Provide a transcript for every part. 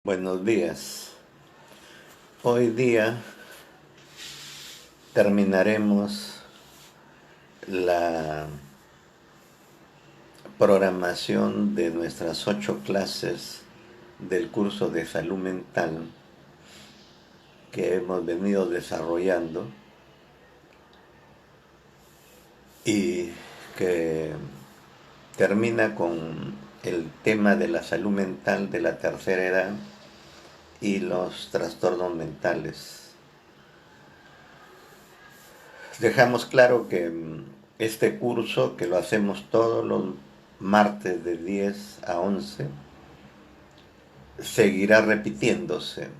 Buenos días. Hoy día terminaremos la programación de nuestras 8 clases del curso de salud mental que hemos venido desarrollando y que termina con el tema de la salud mental de la tercera edad y los trastornos mentales. Dejamos claro que este curso, que lo hacemos todos los martes de 10 a 11, seguirá repitiéndose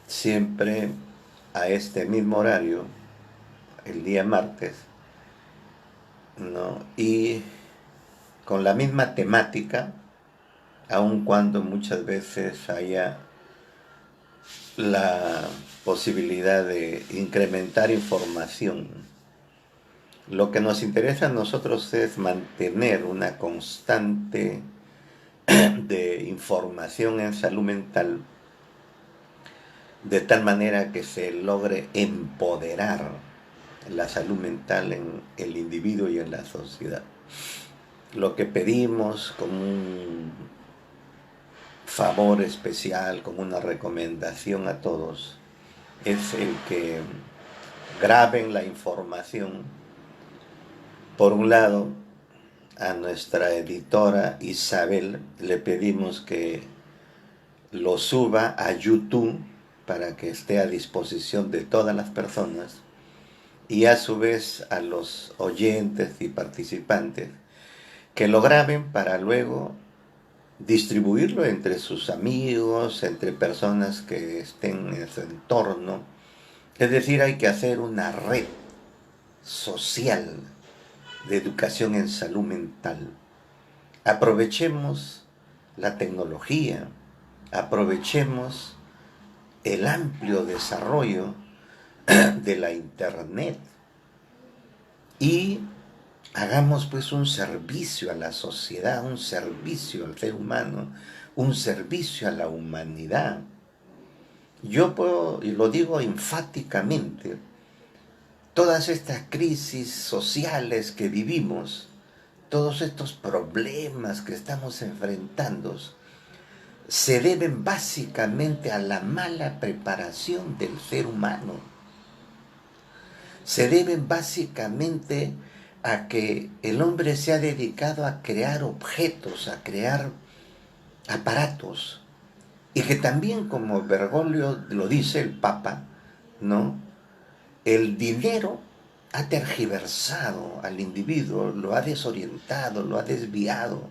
siempre a este mismo horario, el día martes, ¿no? Y con la misma temática, aun cuando muchas veces haya la posibilidad de incrementar información. Lo que nos interesa a nosotros es mantener una constante de información en salud mental, de tal manera que se logre empoderar la salud mental en el individuo y en la sociedad. Lo que pedimos como un favor especial, como una recomendación a todos, es el que graben la información. Por un lado, a nuestra editora Isabel le pedimos que lo suba a YouTube para que esté a disposición de todas las personas, y a su vez a los oyentes y participantes que lo graben para luego distribuirlo entre sus amigos, entre personas que estén en su entorno. Es decir, hay que hacer una red social de educación en salud mental. Aprovechemos la tecnología, aprovechemos el amplio desarrollo de la internet y hagamos pues un servicio a la sociedad, un servicio al ser humano, un servicio a la humanidad. Yo puedo, y lo digo enfáticamente, todas estas crisis sociales que vivimos, todos estos problemas que estamos enfrentando, se deben básicamente a la mala preparación del ser humano. Se deben básicamente a que el hombre se ha dedicado a crear objetos, a crear aparatos, y que también, como Bergoglio lo dice el Papa, ¿no? El dinero ha tergiversado al individuo, lo ha desorientado, lo ha desviado,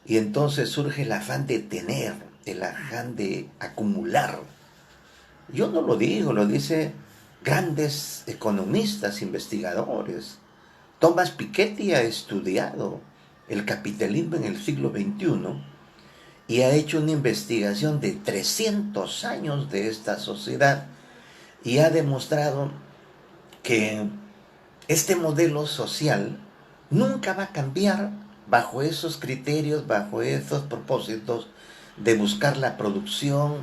y entonces surge el afán de tener, el afán de acumular. Yo no lo digo, lo dice grandes economistas, investigadores. Thomas Piketty ha estudiado el capitalismo en el siglo XXI y ha hecho una investigación de 300 años de esta sociedad y ha demostrado que este modelo social nunca va a cambiar bajo esos criterios, bajo esos propósitos de buscar la producción,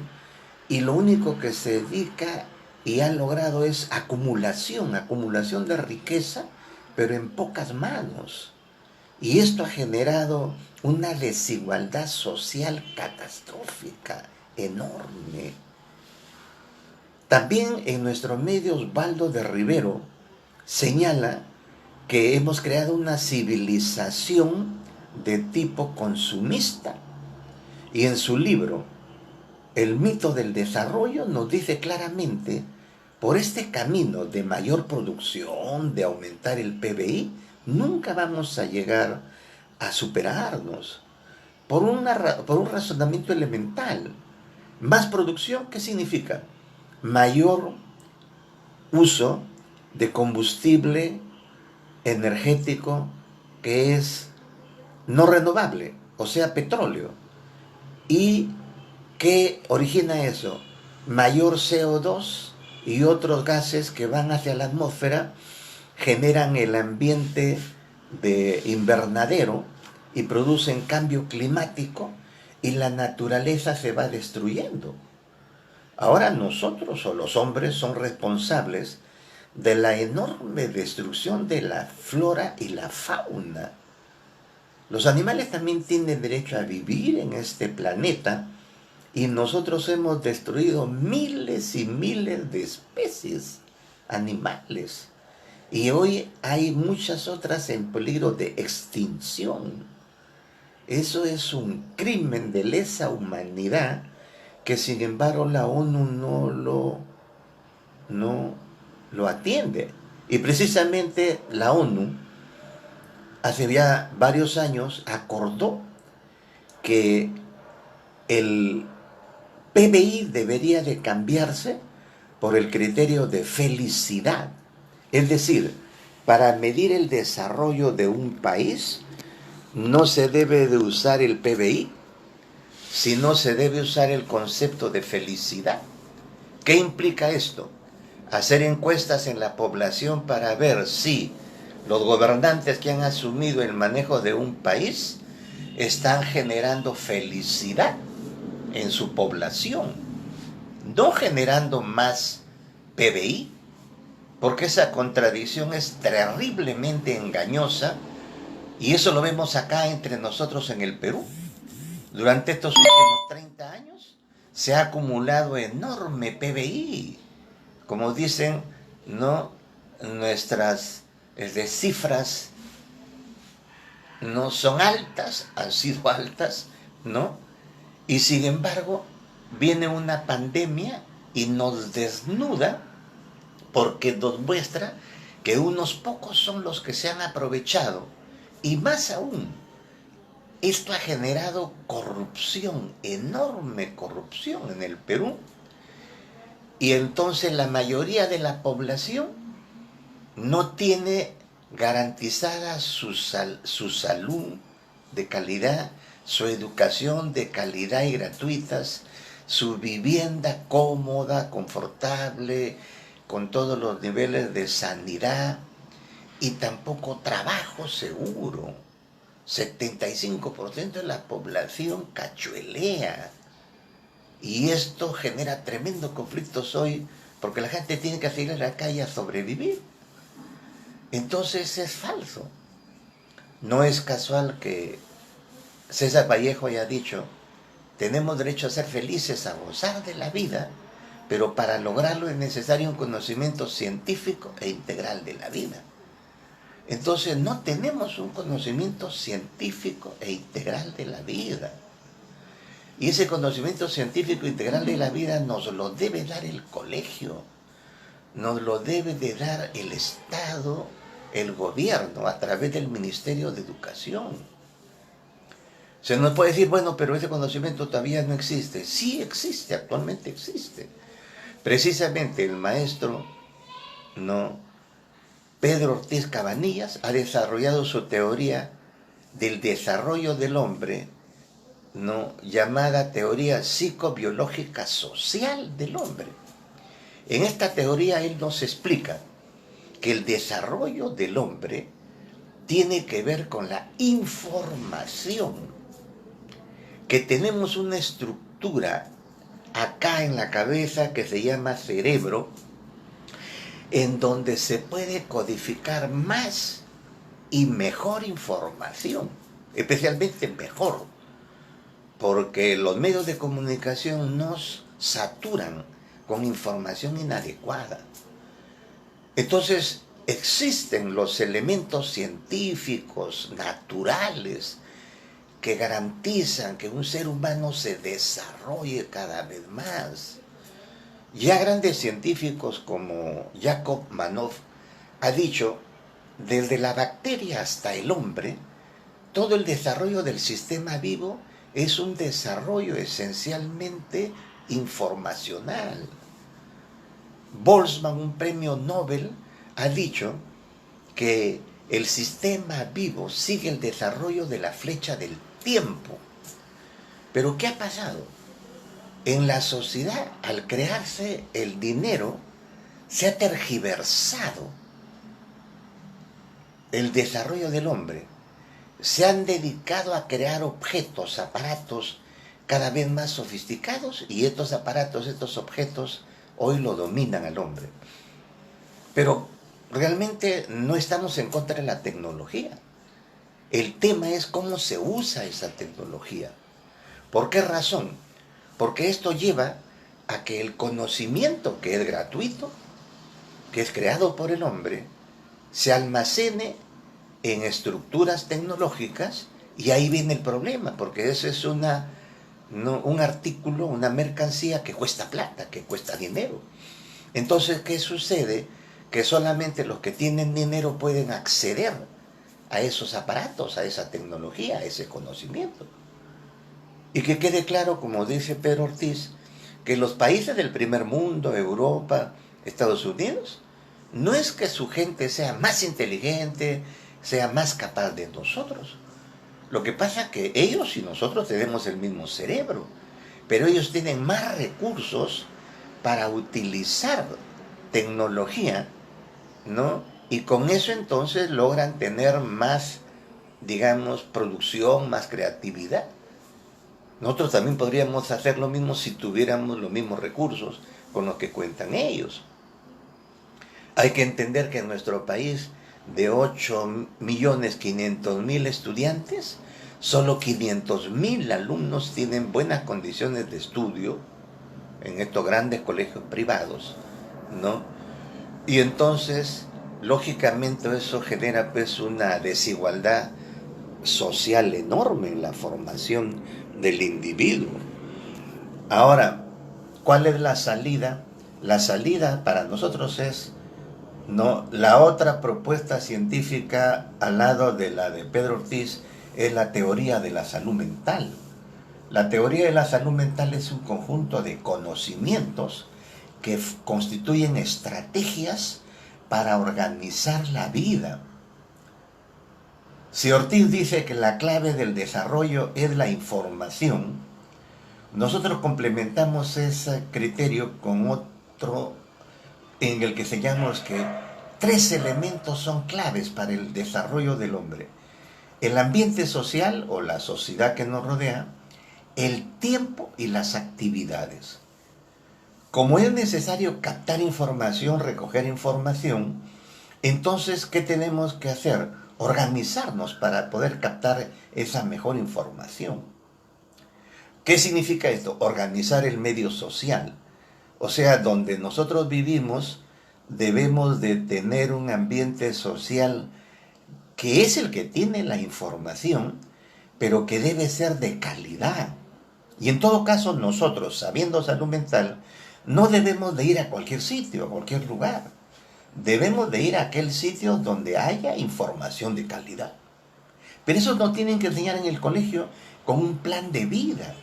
y lo único que se dedica y ha logrado es acumulación de riqueza, pero en pocas manos. Y esto ha generado una desigualdad social catastrófica, enorme. También en nuestro medio Osvaldo de Rivero señala que hemos creado una civilización de tipo consumista. Y en su libro, El mito del desarrollo, nos dice claramente, por este camino de mayor producción, de aumentar el PBI, nunca vamos a llegar a superarnos. Por un razonamiento elemental. Más producción, ¿qué significa? Mayor uso de combustible energético que es no renovable, o sea, petróleo. ¿Y qué origina eso? Mayor CO2 y otros gases que van hacia la atmósfera, generan el ambiente de invernadero y producen cambio climático, y la naturaleza se va destruyendo. Ahora nosotros o los hombres son responsables de la enorme destrucción de la flora y la fauna. Los animales también tienen derecho a vivir en este planeta y nosotros hemos destruido miles y miles de especies animales. Y hoy hay muchas otras en peligro de extinción. Eso es un crimen de lesa humanidad que sin embargo la ONU no lo atiende. Y precisamente la ONU hace ya varios años acordó que el PBI debería de cambiarse por el criterio de felicidad. Es decir, para medir el desarrollo de un país no se debe de usar el PBI, sino se debe usar el concepto de felicidad. ¿Qué implica esto? Hacer encuestas en la población para ver si los gobernantes que han asumido el manejo de un país están generando felicidad en su población, no generando más PBI, porque esa contradicción es terriblemente engañosa y eso lo vemos acá entre nosotros en el Perú. Durante estos últimos 30 años se ha acumulado enorme PBI. Como dicen, ¿no? Nuestras cifras no son altas, han sido altas, ¿no? Y sin embargo, viene una pandemia y nos desnuda porque nos muestra que unos pocos son los que se han aprovechado. Y más aún, esto ha generado corrupción, enorme corrupción en el Perú. Y entonces la mayoría de la población no tiene garantizada su salud de calidad, su educación de calidad y gratuitas, su vivienda cómoda, confortable, con todos los niveles de sanidad y tampoco trabajo seguro. 75% de la población cachuelea. Y esto genera tremendos conflictos hoy porque la gente tiene que salir a la calle a sobrevivir. Entonces es falso. No es casual que César Vallejo haya dicho, tenemos derecho a ser felices, a gozar de la vida, pero para lograrlo es necesario un conocimiento científico e integral de la vida. Entonces no tenemos un conocimiento científico e integral de la vida. Y ese conocimiento científico integral de la vida nos lo debe dar el colegio, nos lo debe de dar el Estado, el gobierno, a través del Ministerio de Educación. Se nos puede decir, bueno, pero ese conocimiento todavía no existe. Sí existe, actualmente existe. Precisamente el maestro, ¿no?, Pedro Ortiz Cabanillas ha desarrollado su teoría del desarrollo del hombre, ¿no?, llamada teoría psicobiológica social del hombre. En esta teoría él nos explica que el desarrollo del hombre tiene que ver con la información, que tenemos una estructura acá en la cabeza que se llama cerebro, en donde se puede codificar más y mejor información, especialmente mejor, porque los medios de comunicación nos saturan con información inadecuada. Entonces, existen los elementos científicos, naturales, que garantizan que un ser humano se desarrolle cada vez más. Ya grandes científicos como Jacob Manoff ha dicho, desde la bacteria hasta el hombre, todo el desarrollo del sistema vivo es un desarrollo esencialmente informacional. Boltzmann, un premio Nobel, ha dicho que el sistema vivo sigue el desarrollo de la flecha del tiempo. Pero ¿qué ha pasado? En la sociedad, al crearse el dinero, se ha tergiversado el desarrollo del hombre. Se han dedicado a crear objetos, aparatos cada vez más sofisticados y estos aparatos, estos objetos, hoy lo dominan al hombre. Pero realmente no estamos en contra de la tecnología. El tema es cómo se usa esa tecnología. ¿Por qué razón? Porque esto lleva a que el conocimiento, que es gratuito, que es creado por el hombre, se almacene en estructuras tecnológicas, y ahí viene el problema, porque eso es un artículo, una mercancía que cuesta plata, que cuesta dinero. Entonces, ¿qué sucede? Que solamente los que tienen dinero pueden acceder a esos aparatos, a esa tecnología, a ese conocimiento. Y que quede claro, como dice Pedro Ortiz, que los países del primer mundo, Europa, Estados Unidos, no es que su gente sea más inteligente, sea más capaz de nosotros. Lo que pasa es que ellos y nosotros tenemos el mismo cerebro, pero ellos tienen más recursos para utilizar tecnología, ¿no? Y con eso entonces logran tener más, digamos, producción, más creatividad. Nosotros también podríamos hacer lo mismo si tuviéramos los mismos recursos con los que cuentan ellos. Hay que entender que en nuestro país, de 8.500.000 estudiantes, solo 500.000 alumnos tienen buenas condiciones de estudio en estos grandes colegios privados, ¿no? Y entonces, lógicamente, eso genera pues una desigualdad social enorme en la formación del individuo. Ahora, ¿cuál es la salida? La salida para nosotros es, ¿no?, la otra propuesta científica al lado de la de Pedro Ortiz es la teoría de la salud mental. La teoría de la salud mental es un conjunto de conocimientos que constituyen estrategias para organizar la vida. Si Ortiz dice que la clave del desarrollo es la información, nosotros complementamos ese criterio con otro en el que señalamos que 3 elementos son claves para el desarrollo del hombre: el ambiente social o la sociedad que nos rodea, el tiempo y las actividades. Como es necesario captar información, recoger información, entonces, ¿qué tenemos que hacer? Organizarnos para poder captar esa mejor información. ¿Qué significa esto? Organizar el medio social. O sea, donde nosotros vivimos, debemos de tener un ambiente social que es el que tiene la información, pero que debe ser de calidad. Y en todo caso, nosotros, sabiendo salud mental, no debemos de ir a cualquier sitio, a cualquier lugar. Debemos de ir a aquel sitio donde haya información de calidad. Pero eso nos tienen que enseñar en el colegio con un plan de vida,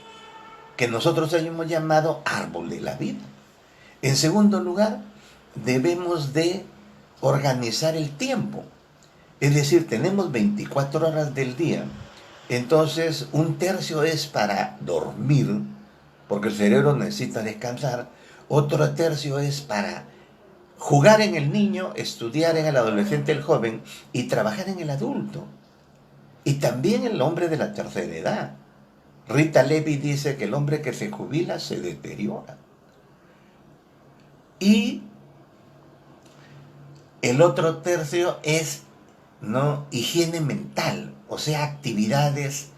que nosotros hemos llamado árbol de la vida. En segundo lugar, debemos de organizar el tiempo. Es decir, tenemos 24 horas del día. Entonces, 1/3 es para dormir, porque el cerebro necesita descansar. Otro 1/3 es para jugar en el niño, estudiar en el adolescente, el joven, y trabajar en el adulto. Y también el hombre de la tercera edad. Rita Levi dice que el hombre que se jubila se deteriora. Y el otro tercio es, ¿no?, higiene mental, o sea, actividades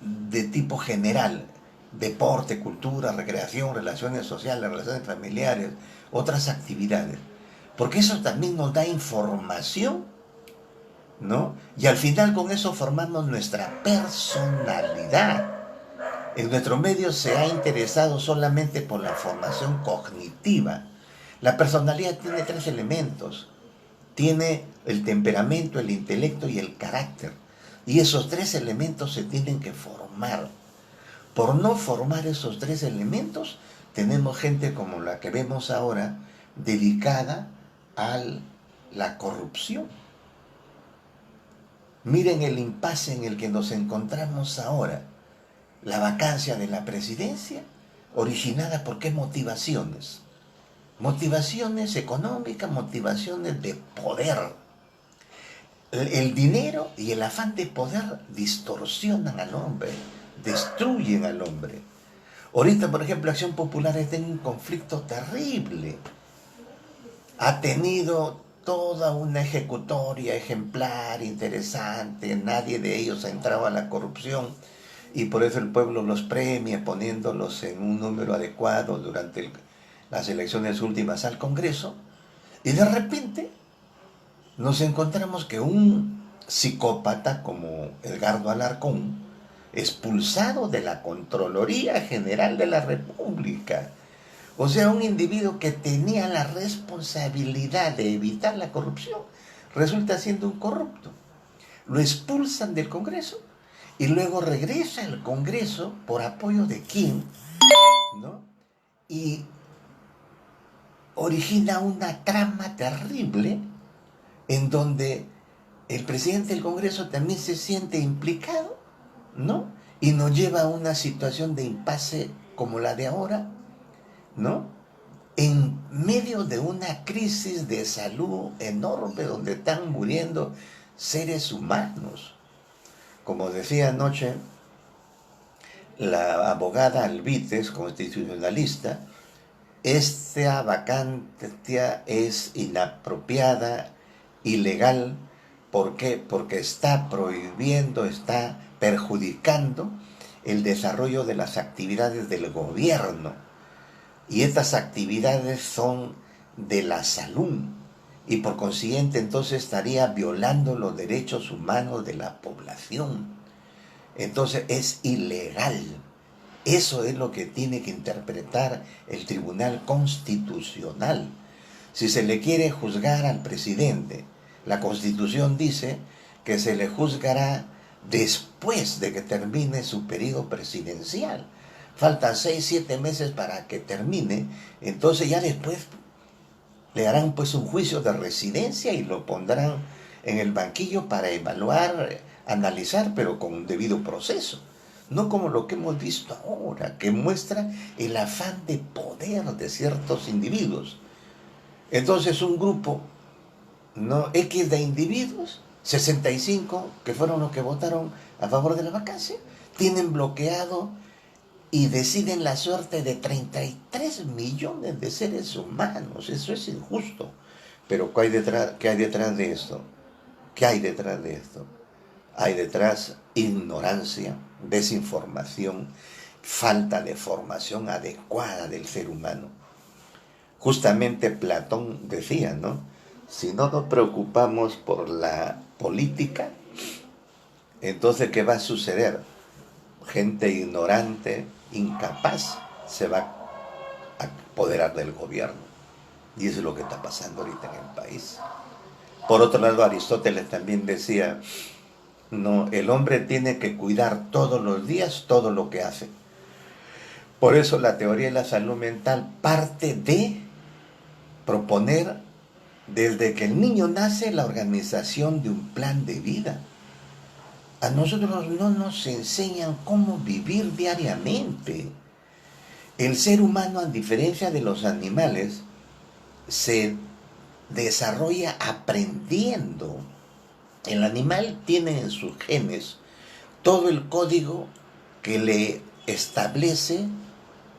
de tipo general: deporte, cultura, recreación, relaciones sociales, relaciones familiares, otras actividades. Porque eso también nos da información, ¿no? Y al final con eso formamos nuestra personalidad. En nuestro medio se ha interesado solamente por la formación cognitiva. La personalidad tiene 3 elementos. Tiene el temperamento, el intelecto y el carácter. Y esos 3 elementos se tienen que formar. Por no formar esos 3 elementos, tenemos gente como la que vemos ahora, dedicada a la corrupción. Miren el impasse en el que nos encontramos ahora. La vacancia de la presidencia, originada por qué motivaciones. Motivaciones económicas, motivaciones de poder. El dinero y el afán de poder distorsionan al hombre, destruyen al hombre. Ahorita, por ejemplo, Acción Popular está en un conflicto terrible. Ha tenido toda una ejecutoria ejemplar, interesante, nadie de ellos ha entrado a la corrupción y por eso el pueblo los premia poniéndolos en un número adecuado durante las elecciones últimas al Congreso, y de repente nos encontramos que un psicópata como Edgardo Alarcón, expulsado de la Contraloría General de la República, o sea, un individuo que tenía la responsabilidad de evitar la corrupción, resulta siendo un corrupto. Lo expulsan del Congreso y luego regresa al Congreso por apoyo de quién, ¿no? Y origina una trama terrible en donde el presidente del Congreso también se siente implicado, ¿no? Y nos lleva a una situación de impasse como la de ahora, ¿no? En medio de una crisis de salud enorme donde están muriendo seres humanos. Como decía anoche la abogada Alvites, constitucionalista, esta vacancia es inapropiada, ilegal. ¿Por qué? Porque está prohibiendo, está perjudicando el desarrollo de las actividades del gobierno. Y estas actividades son de la salud. Y por consiguiente entonces estaría violando los derechos humanos de la población. Entonces es ilegal. Eso es lo que tiene que interpretar el Tribunal Constitucional. Si se le quiere juzgar al presidente, la Constitución dice que se le juzgará después de que termine su periodo presidencial. Faltan 6, 7 meses para que termine, entonces ya después le harán pues un juicio de residencia y lo pondrán en el banquillo para evaluar, analizar, pero con un debido proceso. No como lo que hemos visto ahora, que muestra el afán de poder de ciertos individuos. Entonces un grupo, ¿no?, X de individuos, 65, que fueron los que votaron a favor de la vacancia, tienen bloqueado y deciden la suerte de 33 millones de seres humanos. Eso es injusto. Pero ¿qué hay detrás de esto? ¿Qué hay detrás de esto? Hay detrás ignorancia, desinformación, falta de formación adecuada del ser humano. Justamente Platón decía, ¿no? Si no nos preocupamos por la política, entonces ¿qué va a suceder? Gente ignorante, incapaz, se va a apoderar del gobierno. Y eso es lo que está pasando ahorita en el país. Por otro lado, Aristóteles también decía, no, el hombre tiene que cuidar todos los días todo lo que hace. Por eso la teoría de la salud mental parte de proponer desde que el niño nace la organización de un plan de vida. A nosotros no nos enseñan cómo vivir diariamente. El ser humano, a diferencia de los animales, se desarrolla aprendiendo. El animal tiene en sus genes todo el código que le establece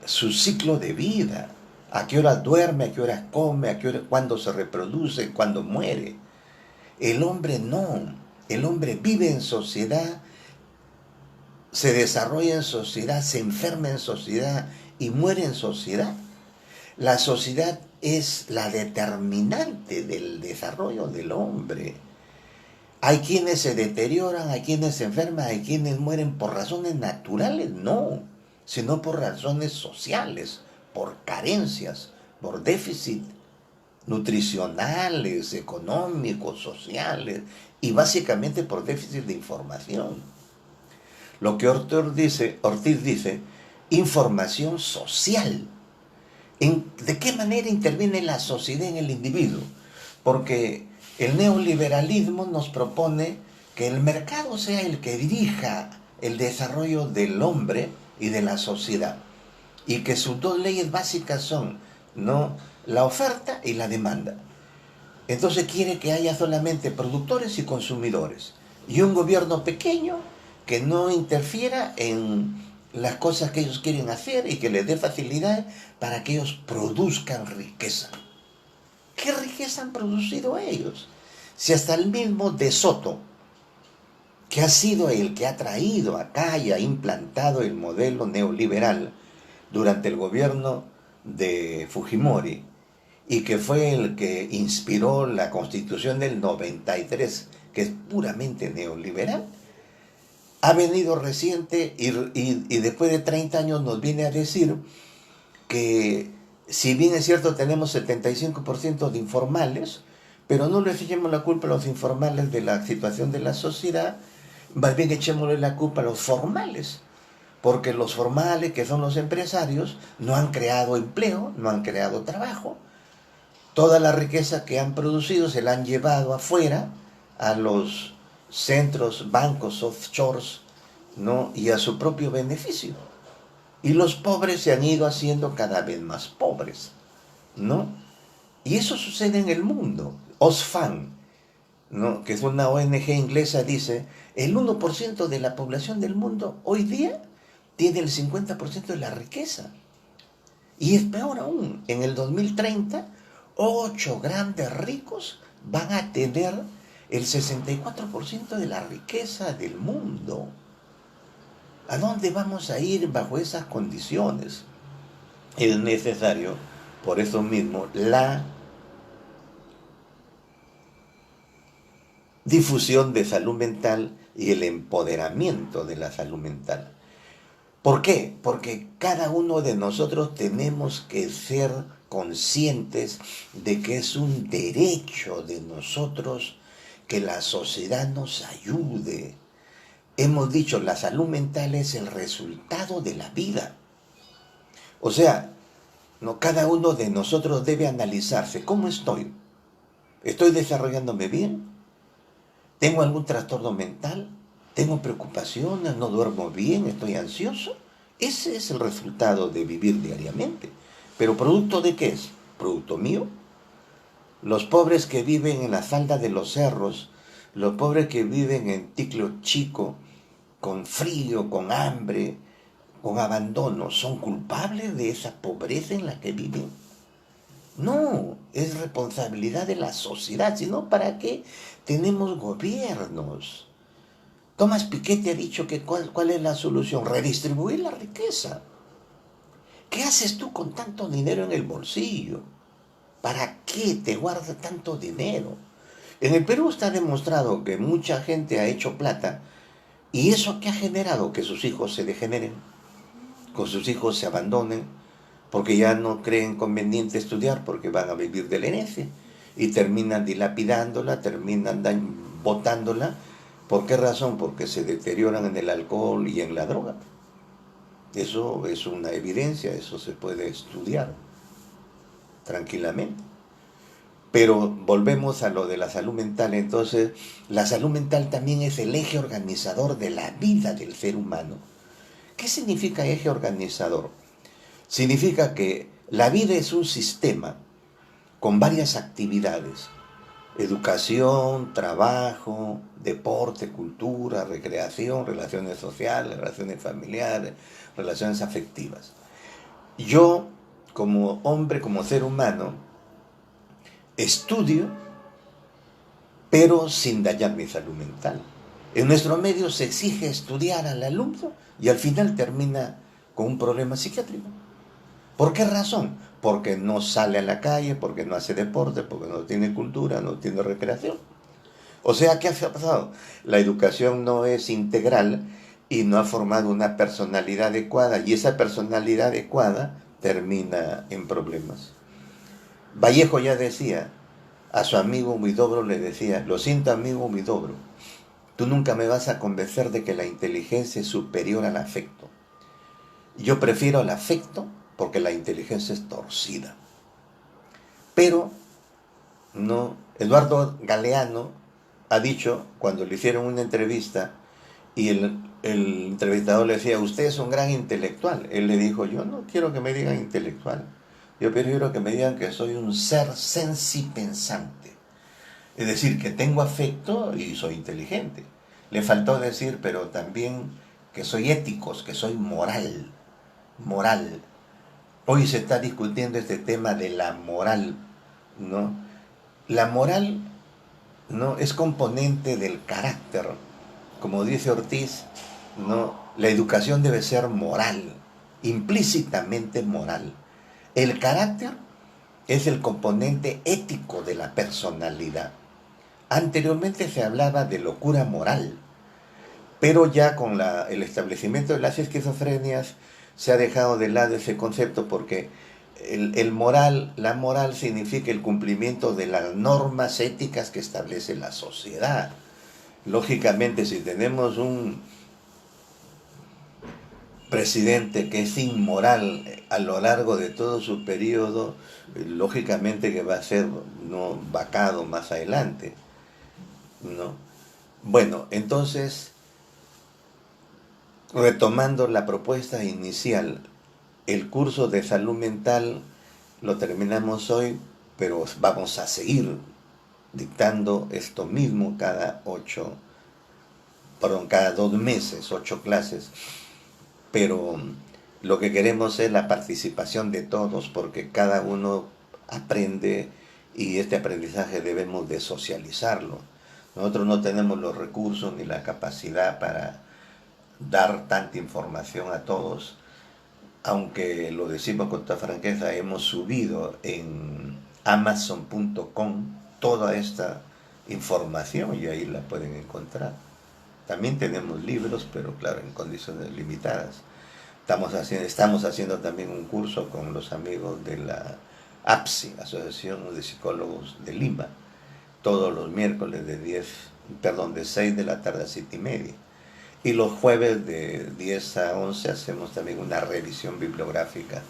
su ciclo de vida. A qué hora duerme, a qué hora come, a qué hora, cuándo se reproduce, cuándo muere. El hombre no. El hombre vive en sociedad, se desarrolla en sociedad, se enferma en sociedad y muere en sociedad. La sociedad es la determinante del desarrollo del hombre. Hay quienes se deterioran, hay quienes se enferman, hay quienes mueren por razones naturales, no, sino por razones sociales, por carencias, por déficit nutricionales, económicos, sociales, y básicamente por déficit de información. Lo que Ortiz dice, información social. ¿De qué manera interviene la sociedad en el individuo? Porque el neoliberalismo nos propone que el mercado sea el que dirija el desarrollo del hombre y de la sociedad, y que sus dos leyes básicas son, ¿no?, la oferta y la demanda. Entonces quiere que haya solamente productores y consumidores, y un gobierno pequeño que no interfiera en las cosas que ellos quieren hacer y que les dé facilidad para que ellos produzcan riqueza. ¿Qué riqueza han producido ellos? Si hasta el mismo De Soto, que ha sido el que ha traído acá y ha implantado el modelo neoliberal durante el gobierno de Fujimori, y que fue el que inspiró la Constitución del 93, que es puramente neoliberal, ha venido reciente y después de 30 años nos viene a decir que si bien es cierto tenemos 75% de informales, pero no le echemos la culpa a los informales de la situación de la sociedad, más bien echémosle la culpa a los formales, porque los formales, que son los empresarios, no han creado empleo, no han creado trabajo. Toda la riqueza que han producido se la han llevado afuera a los centros, bancos, offshores, ¿no? Y a su propio beneficio. Y los pobres se han ido haciendo cada vez más pobres, ¿no? Y eso sucede en el mundo. Oxfam, ¿no? Que es una ONG inglesa, dice, el 1% de la población del mundo hoy día tiene el 50% de la riqueza. Y es peor aún, en el 2030, 8 grandes ricos van a tener el 64% de la riqueza del mundo. ¿A dónde vamos a ir bajo esas condiciones? Es necesario, por eso mismo, la difusión de salud mental y el empoderamiento de la salud mental. ¿Por qué? Porque cada uno de nosotros tenemos que ser conscientes de que es un derecho de nosotros que la sociedad nos ayude. Hemos dicho, la salud mental es el resultado de la vida. O sea, no, cada uno de nosotros debe analizarse. ¿Cómo estoy? ¿Estoy desarrollándome bien? ¿Tengo algún trastorno mental? ¿Tengo preocupaciones? ¿No duermo bien? ¿Estoy ansioso? Ese es el resultado de vivir diariamente. ¿Pero producto de qué es? ¿Producto mío? Los pobres que viven en la falda de los cerros, los pobres que viven en Ticlo Chico, con frío, con hambre, con abandono, ¿son culpables de esa pobreza en la que viven? No, es responsabilidad de la sociedad, sino ¿para qué tenemos gobiernos? Thomas Piketty ha dicho que ¿cuál es la solución? Redistribuir la riqueza. ¿Qué haces tú con tanto dinero en el bolsillo? ¿Para qué te guardas tanto dinero? En el Perú está demostrado que mucha gente ha hecho plata y eso que ha generado que sus hijos se degeneren, que sus hijos se abandonen, porque ya no creen conveniente estudiar porque van a vivir de la herencia y terminan dilapidándola, terminan botándola. ¿Por qué razón? Porque se deterioran en el alcohol y en la droga. Eso es una evidencia, eso se puede estudiar tranquilamente. Pero volvemos a lo de la salud mental. Entonces, la salud mental también es el eje organizador de la vida del ser humano. ¿Qué significa eje organizador? Significa que la vida es un sistema con varias actividades: educación, trabajo, deporte, cultura, recreación, relaciones sociales, relaciones familiares, relaciones afectivas. Yo, como hombre, como ser humano, estudio, pero sin dañar mi salud mental. En nuestro medio se exige estudiar al alumno y al final termina con un problema psiquiátrico. ¿Por qué razón? Porque no sale a la calle, porque no hace deporte, porque no tiene cultura, no tiene recreación. O sea, ¿qué ha pasado? La educación no es integral y no ha formado una personalidad adecuada, y esa personalidad adecuada termina en problemas. Vallejo ya decía, a su amigo Huidobro le decía, lo siento amigo Huidobro, tú nunca me vas a convencer de que la inteligencia es superior al afecto. Yo prefiero el afecto porque la inteligencia es torcida. Pero, no, Eduardo Galeano ha dicho, cuando le hicieron una entrevista y el entrevistador le decía, usted es un gran intelectual, él le dijo, yo no quiero que me digan intelectual, yo prefiero que me digan que soy un ser sensipensante, es decir, que tengo afecto y soy inteligente. Le faltó decir, pero también que soy éticos, que soy moral. Hoy se está discutiendo este tema de la moral, ¿no? La moral, ¿no?, es componente del carácter. Como dice Ortiz, ¿no?, la educación debe ser moral, implícitamente moral. El carácter es el componente ético de la personalidad. Anteriormente se hablaba de locura moral, pero ya con el establecimiento de las esquizofrenias se ha dejado de lado ese concepto porque la moral significa el cumplimiento de las normas éticas que establece la sociedad. Lógicamente, si tenemos un presidente que es inmoral a lo largo de todo su periodo, lógicamente que va a ser, no, vacado más adelante, ¿no? Bueno, entonces, retomando la propuesta inicial, el curso de salud mental lo terminamos hoy, pero vamos a seguir dictando esto mismo cada 2 meses, 8 clases. Pero lo que queremos es la participación de todos, porque cada uno aprende y este aprendizaje debemos de socializarlo. Nosotros no tenemos los recursos ni la capacidad para dar tanta información a todos, aunque lo decimos con toda franqueza, hemos subido en amazon.com toda esta información y ahí la pueden encontrar. También tenemos libros, pero claro, en condiciones limitadas. Estamos haciendo también un curso con los amigos de la APSI, Asociación de Psicólogos de Lima, todos los miércoles de 6 de la tarde a 7:30. Y los jueves de 10 a 11 hacemos también una revisión bibliográfica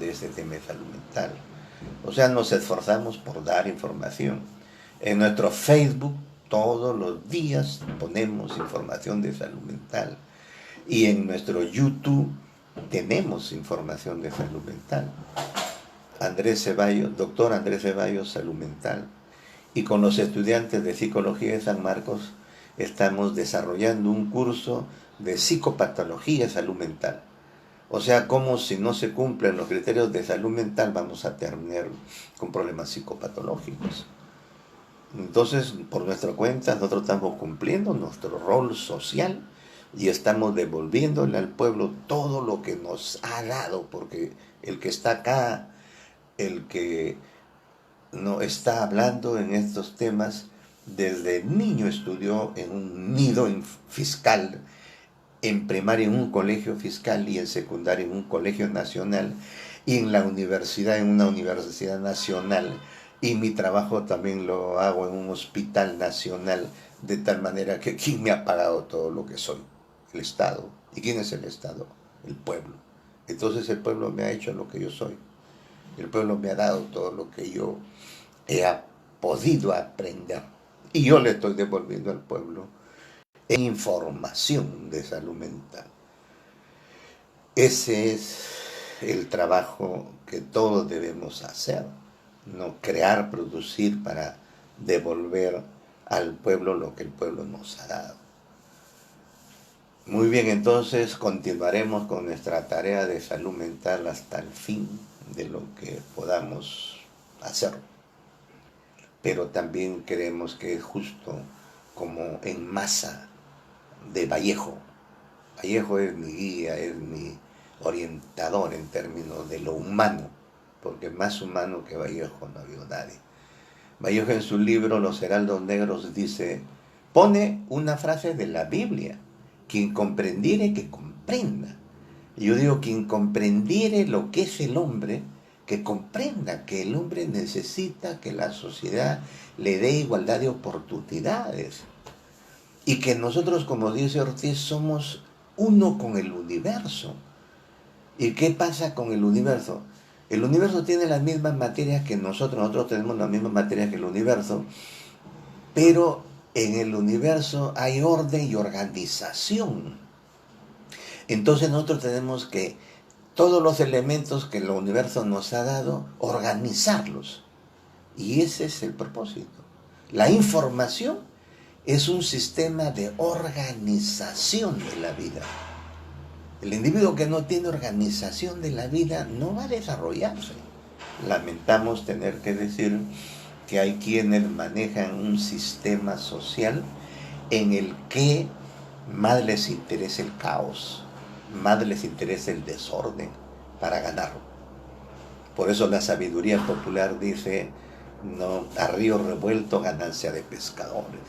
de este tema de salud mental. O sea, nos esforzamos por dar información. En nuestro Facebook todos los días ponemos información de salud mental. Y en nuestro YouTube tenemos información de salud mental. Doctor Andrés Ceballos, salud mental. Y con los estudiantes de psicología de San Marcos estamos desarrollando un curso de psicopatología de salud mental. O sea, como si no se cumplen los criterios de salud mental vamos a terminar con problemas psicopatológicos. Entonces, por nuestra cuenta, nosotros estamos cumpliendo nuestro rol social y estamos devolviéndole al pueblo todo lo que nos ha dado, porque el que está acá, el que no está hablando en estos temas, desde niño estudió en un nido fiscal, en primaria en un colegio fiscal y en secundaria en un colegio nacional y en la universidad en una universidad nacional, y mi trabajo también lo hago en un hospital nacional, de tal manera que ¿quién me ha pagado todo lo que soy? El Estado. ¿Y quién es el Estado? El pueblo. Entonces el pueblo me ha hecho lo que yo soy. El pueblo me ha dado todo lo que yo he podido aprender. Y yo le estoy devolviendo al pueblo información de salud mental. Ese es el trabajo que todos debemos hacer, no crear, producir para devolver al pueblo lo que el pueblo nos ha dado. Muy bien, entonces continuaremos con nuestra tarea de salud mental hasta el fin de lo que podamos hacer. Pero también creemos que es justo, como en Masa de Vallejo. Vallejo es mi guía, es mi orientador en términos de lo humano, porque más humano que Vallejo no había nadie. Vallejo en su libro Los Heraldos Negros pone una frase de la Biblia: quien comprendiere, que comprenda. Y yo digo, quien comprendiere lo que es el hombre, que comprenda que el hombre necesita que la sociedad le dé igualdad de oportunidades. Y que nosotros, como dice Ortiz, somos uno con el universo. ¿Y qué pasa con el universo? El universo tiene las mismas materias que nosotros tenemos las mismas materias que el universo, pero en el universo hay orden y organización. Entonces nosotros tenemos que todos los elementos que el universo nos ha dado, organizarlos. Y ese es el propósito. La información es un sistema de organización de la vida. El individuo que no tiene organización de la vida no va a desarrollarse. Lamentamos tener que decir que hay quienes manejan un sistema social en el que más les interesa el caos, más les interesa el desorden para ganar. Por eso la sabiduría popular dice, no, a río revuelto ganancia de pescadores.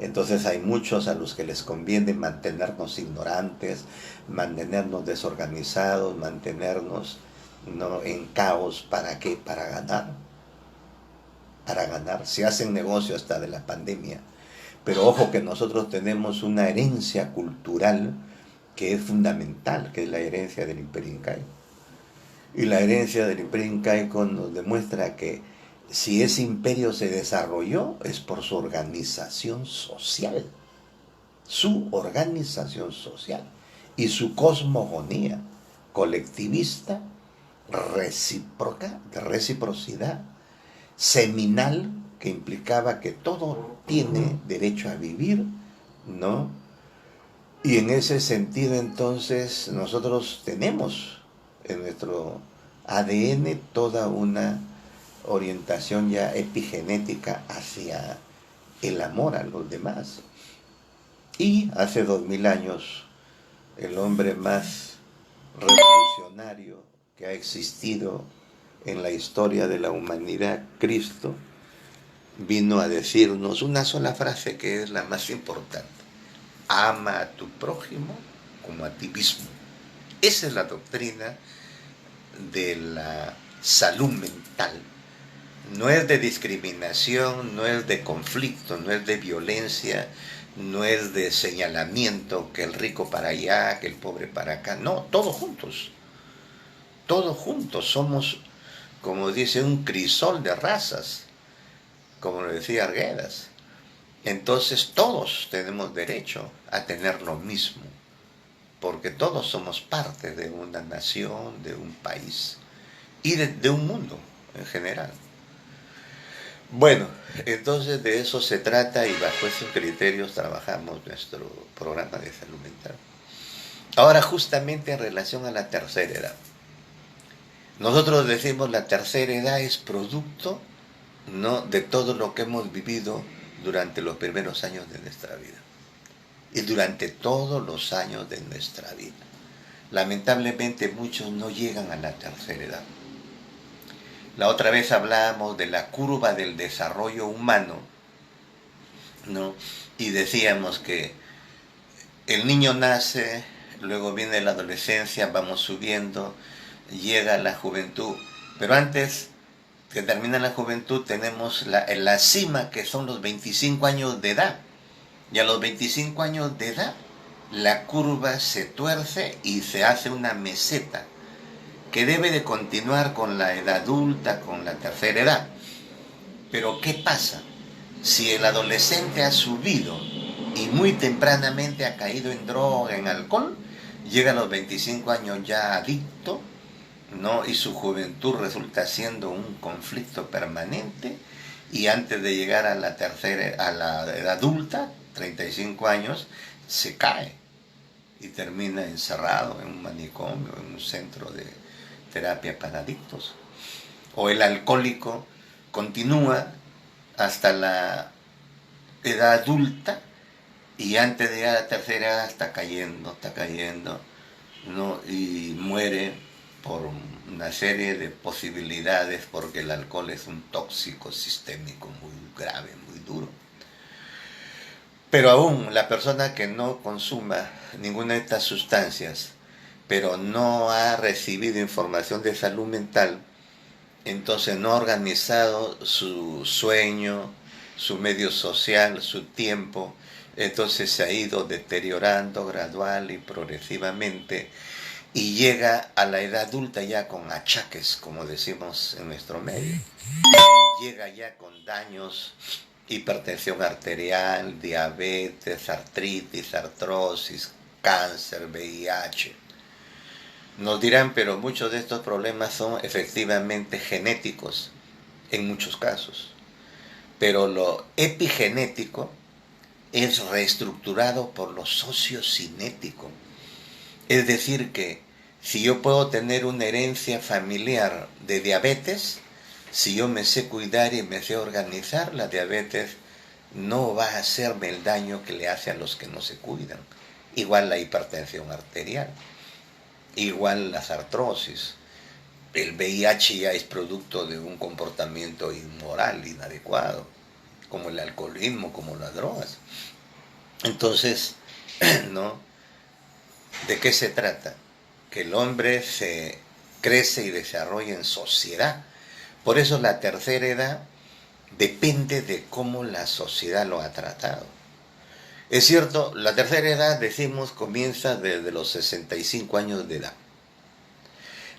Entonces hay muchos a los que les conviene mantenernos ignorantes, mantenernos desorganizados, mantenernos no en caos. ¿Para qué? Para ganar. Para ganar. Se hacen negocio hasta de la pandemia. Pero ojo que nosotros tenemos una herencia cultural que es fundamental, que es la herencia del Imperio Incaico. Y la herencia del Imperio Incaico nos demuestra que si ese imperio se desarrolló es por su organización social. Su organización social y su cosmogonía colectivista, recíproca, de reciprocidad, seminal, que implicaba que todo tiene derecho a vivir, ¿no? Y en ese sentido entonces nosotros tenemos en nuestro ADN toda una orientación ya epigenética hacia el amor a los demás. Y hace 2000 años, el hombre más revolucionario que ha existido en la historia de la humanidad, Cristo, vino a decirnos una sola frase que es la más importante: ama a tu prójimo como a ti mismo. Esa es la doctrina de la salud mental. No es de discriminación, no es de conflicto, no es de violencia, no es de señalamiento, que el rico para allá, que el pobre para acá. No, todos juntos somos, como dice, un crisol de razas, como lo decía Arguedas. Entonces todos tenemos derecho a tener lo mismo, porque todos somos parte de una nación, de un país y de un mundo en general. Bueno, entonces de eso se trata y bajo esos criterios trabajamos nuestro programa de salud mental. Ahora, justamente en relación a la tercera edad. Nosotros decimos la tercera edad es producto, ¿no?, de todo lo que hemos vivido durante los primeros años de nuestra vida y durante todos los años de nuestra vida. Lamentablemente muchos no llegan a la tercera edad. La otra vez hablábamos de la curva del desarrollo humano, ¿no? Y decíamos que el niño nace, luego viene la adolescencia, vamos subiendo, llega la juventud, pero antes que termina la juventud tenemos la cima, que son los 25 años de edad. Y a los 25 años de edad la curva se tuerce y se hace una meseta que debe de continuar con la edad adulta, con la tercera edad. Pero ¿qué pasa? Si el adolescente ha subido y muy tempranamente ha caído en droga, en alcohol, llega a los 25 años ya adicto, ¿no? Y su juventud resulta siendo un conflicto permanente, y antes de llegar a la edad adulta, 35 años, se cae y termina encerrado en un manicomio, en un centro de terapia para adictos. O el alcohólico continúa hasta la edad adulta y antes de llegar a la tercera edad está cayendo, ¿no? Y muere por una serie de posibilidades, porque el alcohol es un tóxico sistémico muy grave, muy duro. Pero aún la persona que no consuma ninguna de estas sustancias, pero no ha recibido información de salud mental, entonces no ha organizado su sueño, su medio social, su tiempo, entonces se ha ido deteriorando gradual y progresivamente, y llega a la edad adulta ya con achaques, como decimos en nuestro medio. Llega ya con daños, hipertensión arterial, diabetes, artritis, artrosis, cáncer, VIH. Nos dirán, pero muchos de estos problemas son efectivamente genéticos, en muchos casos. Pero lo epigenético es reestructurado por lo sociocinético. Es decir, que si yo puedo tener una herencia familiar de diabetes, si yo me sé cuidar y me sé organizar, la diabetes no va a hacerme el daño que le hace a los que no se cuidan. Igual la hipertensión arterial, igual las artrosis. El VIH ya es producto de un comportamiento inmoral, inadecuado, como el alcoholismo, como las drogas. Entonces, ¿no? ¿De qué se trata? Que el hombre se crece y desarrolla en sociedad. Por eso la tercera edad depende de cómo la sociedad lo ha tratado. Es cierto, la tercera edad, decimos, comienza desde los 65 años de edad.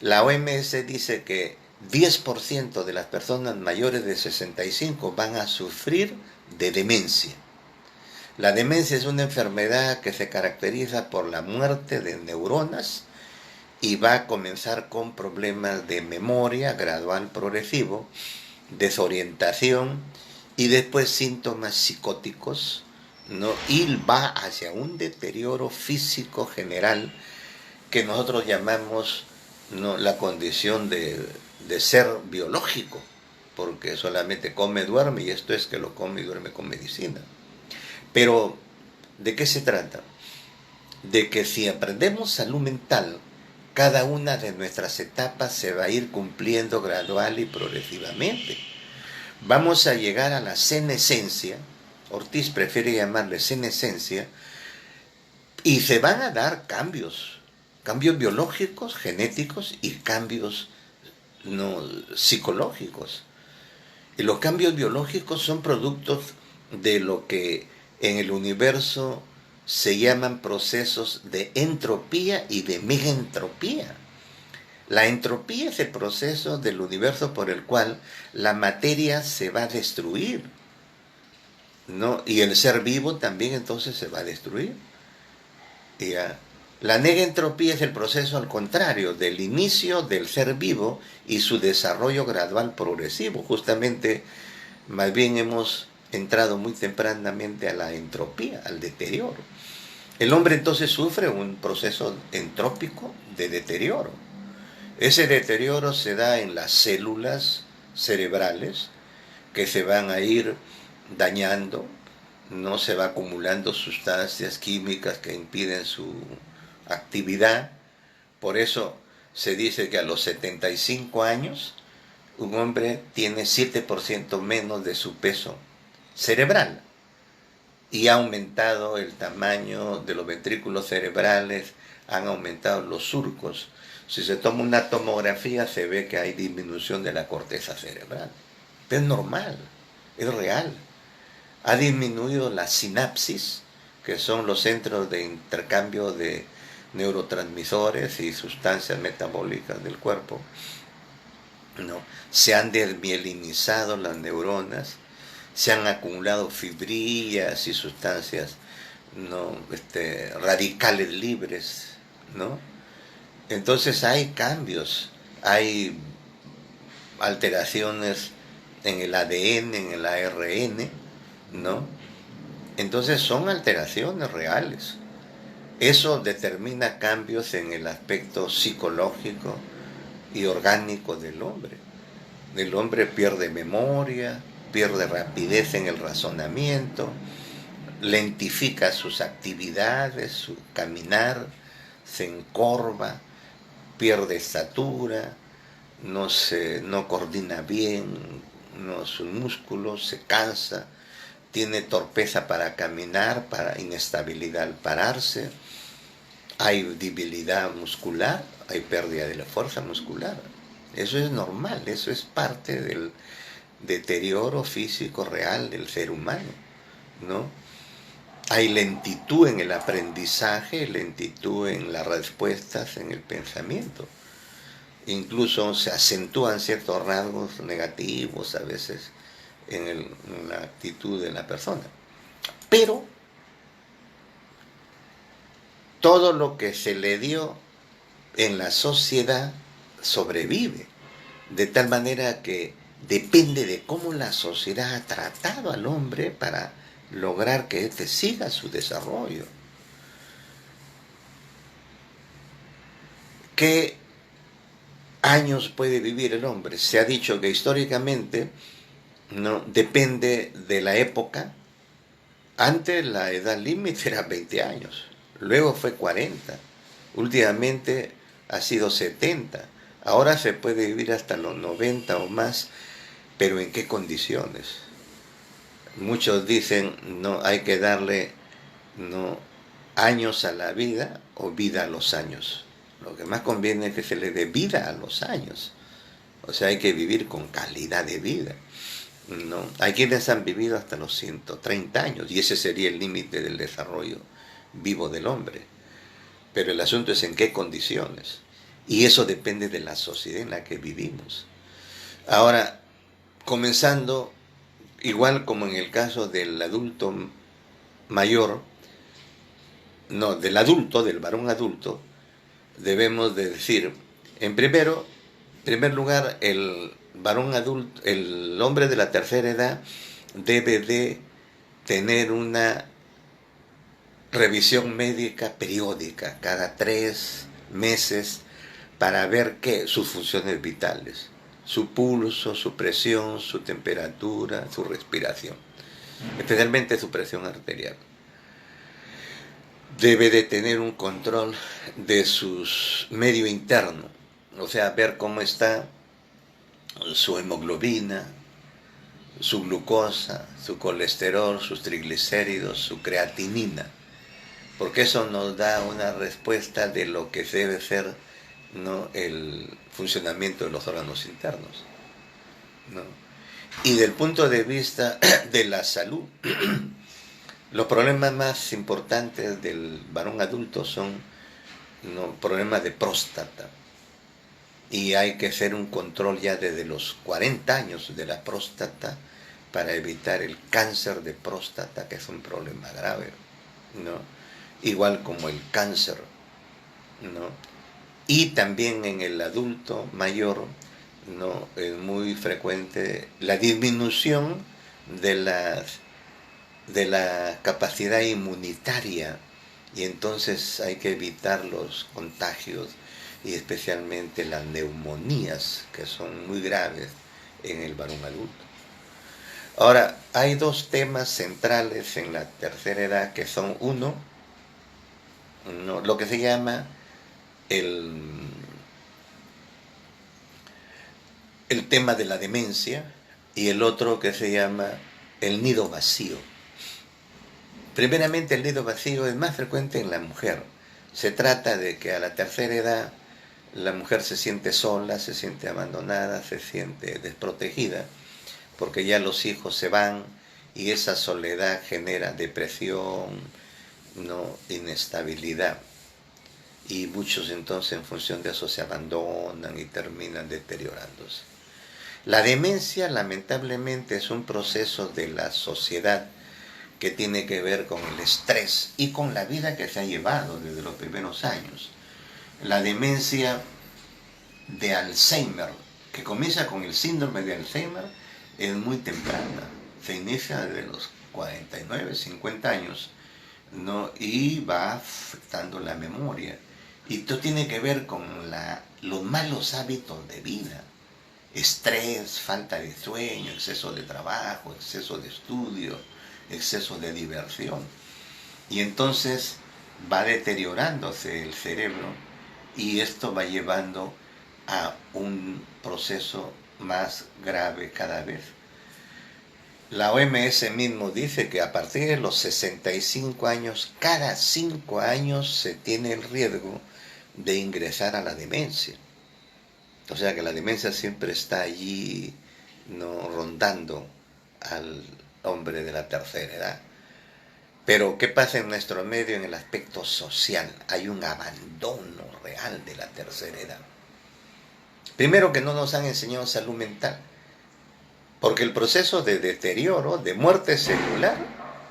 La OMS dice que 10% de las personas mayores de 65 van a sufrir de demencia. La demencia es una enfermedad que se caracteriza por la muerte de neuronas y va a comenzar con problemas de memoria gradual progresivo, desorientación y después síntomas psicóticos, ¿no? Y va hacia un deterioro físico general que nosotros llamamos, ¿no?, la condición de ser biológico, porque solamente come, duerme, y esto es que lo come y duerme con medicina. Pero, ¿de qué se trata? De que si aprendemos salud mental, cada una de nuestras etapas se va a ir cumpliendo gradual y progresivamente. Vamos a llegar a la senescencia, Ortiz prefiere llamarle senescencia, y se van a dar cambios biológicos, genéticos y cambios no psicológicos. Y los cambios biológicos son productos de lo que en el universo se llaman procesos de entropía y de megentropía. La entropía es el proceso del universo por el cual la materia se va a destruir, ¿no? Y el ser vivo también entonces se va a destruir. ¿Ya? La negentropía es el proceso al contrario, del inicio del ser vivo y su desarrollo gradual progresivo. Justamente, más bien hemos entrado muy tempranamente a la entropía, al deterioro. El hombre entonces sufre un proceso entrópico de deterioro. Ese deterioro se da en las células cerebrales que se van a ir dañando, no se va acumulando sustancias químicas que impiden su actividad. Por eso se dice que a los 75 años un hombre tiene 7% menos de su peso cerebral y ha aumentado el tamaño de los ventrículos cerebrales, han aumentado los surcos. Si se toma una tomografía se ve que hay disminución de la corteza cerebral. Es normal, es real. Ha disminuido la sinapsis, que son los centros de intercambio de neurotransmisores y sustancias metabólicas del cuerpo, ¿no? Se han desmielinizado las neuronas, se han acumulado fibrillas y sustancias, ¿no?, radicales libres, ¿no? Entonces hay cambios, hay alteraciones en el ADN, en el ARN, ¿no? Entonces son alteraciones reales. Eso determina cambios en el aspecto psicológico y orgánico del hombre. El hombre pierde memoria, pierde rapidez en el razonamiento, lentifica sus actividades, su caminar, se encorva, pierde estatura, no coordina bien, sus músculos, se cansa, tiene torpeza para caminar, para inestabilidad al pararse, hay debilidad muscular, hay pérdida de la fuerza muscular. Eso es normal, eso es parte del deterioro físico real del ser humano, ¿no? Hay lentitud en el aprendizaje, lentitud en las respuestas, en el pensamiento. Incluso se acentúan ciertos rasgos negativos a veces en la actitud de la persona. Pero todo lo que se le dio en la sociedad sobrevive, de tal manera que depende de cómo la sociedad ha tratado al hombre para lograr que éste siga su desarrollo. ¿Qué años puede vivir el hombre? Se ha dicho que históricamente no depende de la época. Antes la edad límite era 20 años, luego fue 40, últimamente ha sido 70, ahora se puede vivir hasta los 90 o más, pero ¿en qué condiciones? Muchos dicen, no, hay que darle no años a la vida o vida a los años. Lo que más conviene es que se le dé vida a los años. O sea, hay que vivir con calidad de vida. No, hay quienes han vivido hasta los 130 años y ese sería el límite del desarrollo vivo del hombre. Pero el asunto es en qué condiciones. Y eso depende de la sociedad en la que vivimos. Ahora, comenzando, igual como en el caso del adulto mayor, no, del adulto, del varón adulto, debemos de decir, en primer lugar, el varón adulto, el hombre de la tercera edad debe de tener una revisión médica periódica, cada 3 meses, para ver sus funciones vitales, su pulso, su presión, su temperatura, su respiración, especialmente su presión arterial. Debe de tener un control de su medio interno, o sea, ver cómo está su hemoglobina, su glucosa, su colesterol, sus triglicéridos, su creatinina, porque eso nos da una respuesta de lo que debe ser, ¿no?, el funcionamiento de los órganos internos, ¿no? Y del punto de vista de la salud, los problemas más importantes del varón adulto son, ¿no?, problemas de próstata. Y hay que hacer un control ya desde los 40 años de la próstata para evitar el cáncer de próstata, que es un problema grave, ¿no? Igual como el cáncer, ¿no? Y también en el adulto mayor, ¿no?, es muy frecuente la disminución de la capacidad inmunitaria, y entonces hay que evitar los contagios y especialmente las neumonías, que son muy graves en el varón adulto. Ahora, hay 2 temas centrales en la tercera edad, que son uno, lo que se llama el tema de la demencia, y el otro que se llama el nido vacío. Primeramente, el nido vacío es más frecuente en la mujer. Se trata de que a la tercera edad la mujer se siente sola, se siente abandonada, se siente desprotegida, porque ya los hijos se van y esa soledad genera depresión, ¿no?, inestabilidad. Y muchos entonces en función de eso se abandonan y terminan deteriorándose. La demencia lamentablemente es un proceso de la sociedad que tiene que ver con el estrés y con la vida que se ha llevado desde los primeros años. La demencia de Alzheimer, que comienza con el síndrome de Alzheimer, es muy temprana, se inicia desde los 49, 50 años, ¿no?, y va afectando la memoria. Y esto tiene que ver con los malos hábitos de vida, estrés, falta de sueño, exceso de trabajo, exceso de estudio, exceso de diversión. Y entonces va deteriorándose el cerebro y esto va llevando a un proceso más grave cada vez. La OMS mismo dice que a partir de los 65 años, cada 5 años se tiene el riesgo de ingresar a la demencia. O sea que la demencia siempre está allí, ¿no?, rondando al hombre de la tercera edad. Pero ¿qué pasa en nuestro medio en el aspecto social? Hay un abandono real de la tercera edad. Primero, que no nos han enseñado salud mental, porque el proceso de deterioro, de muerte celular,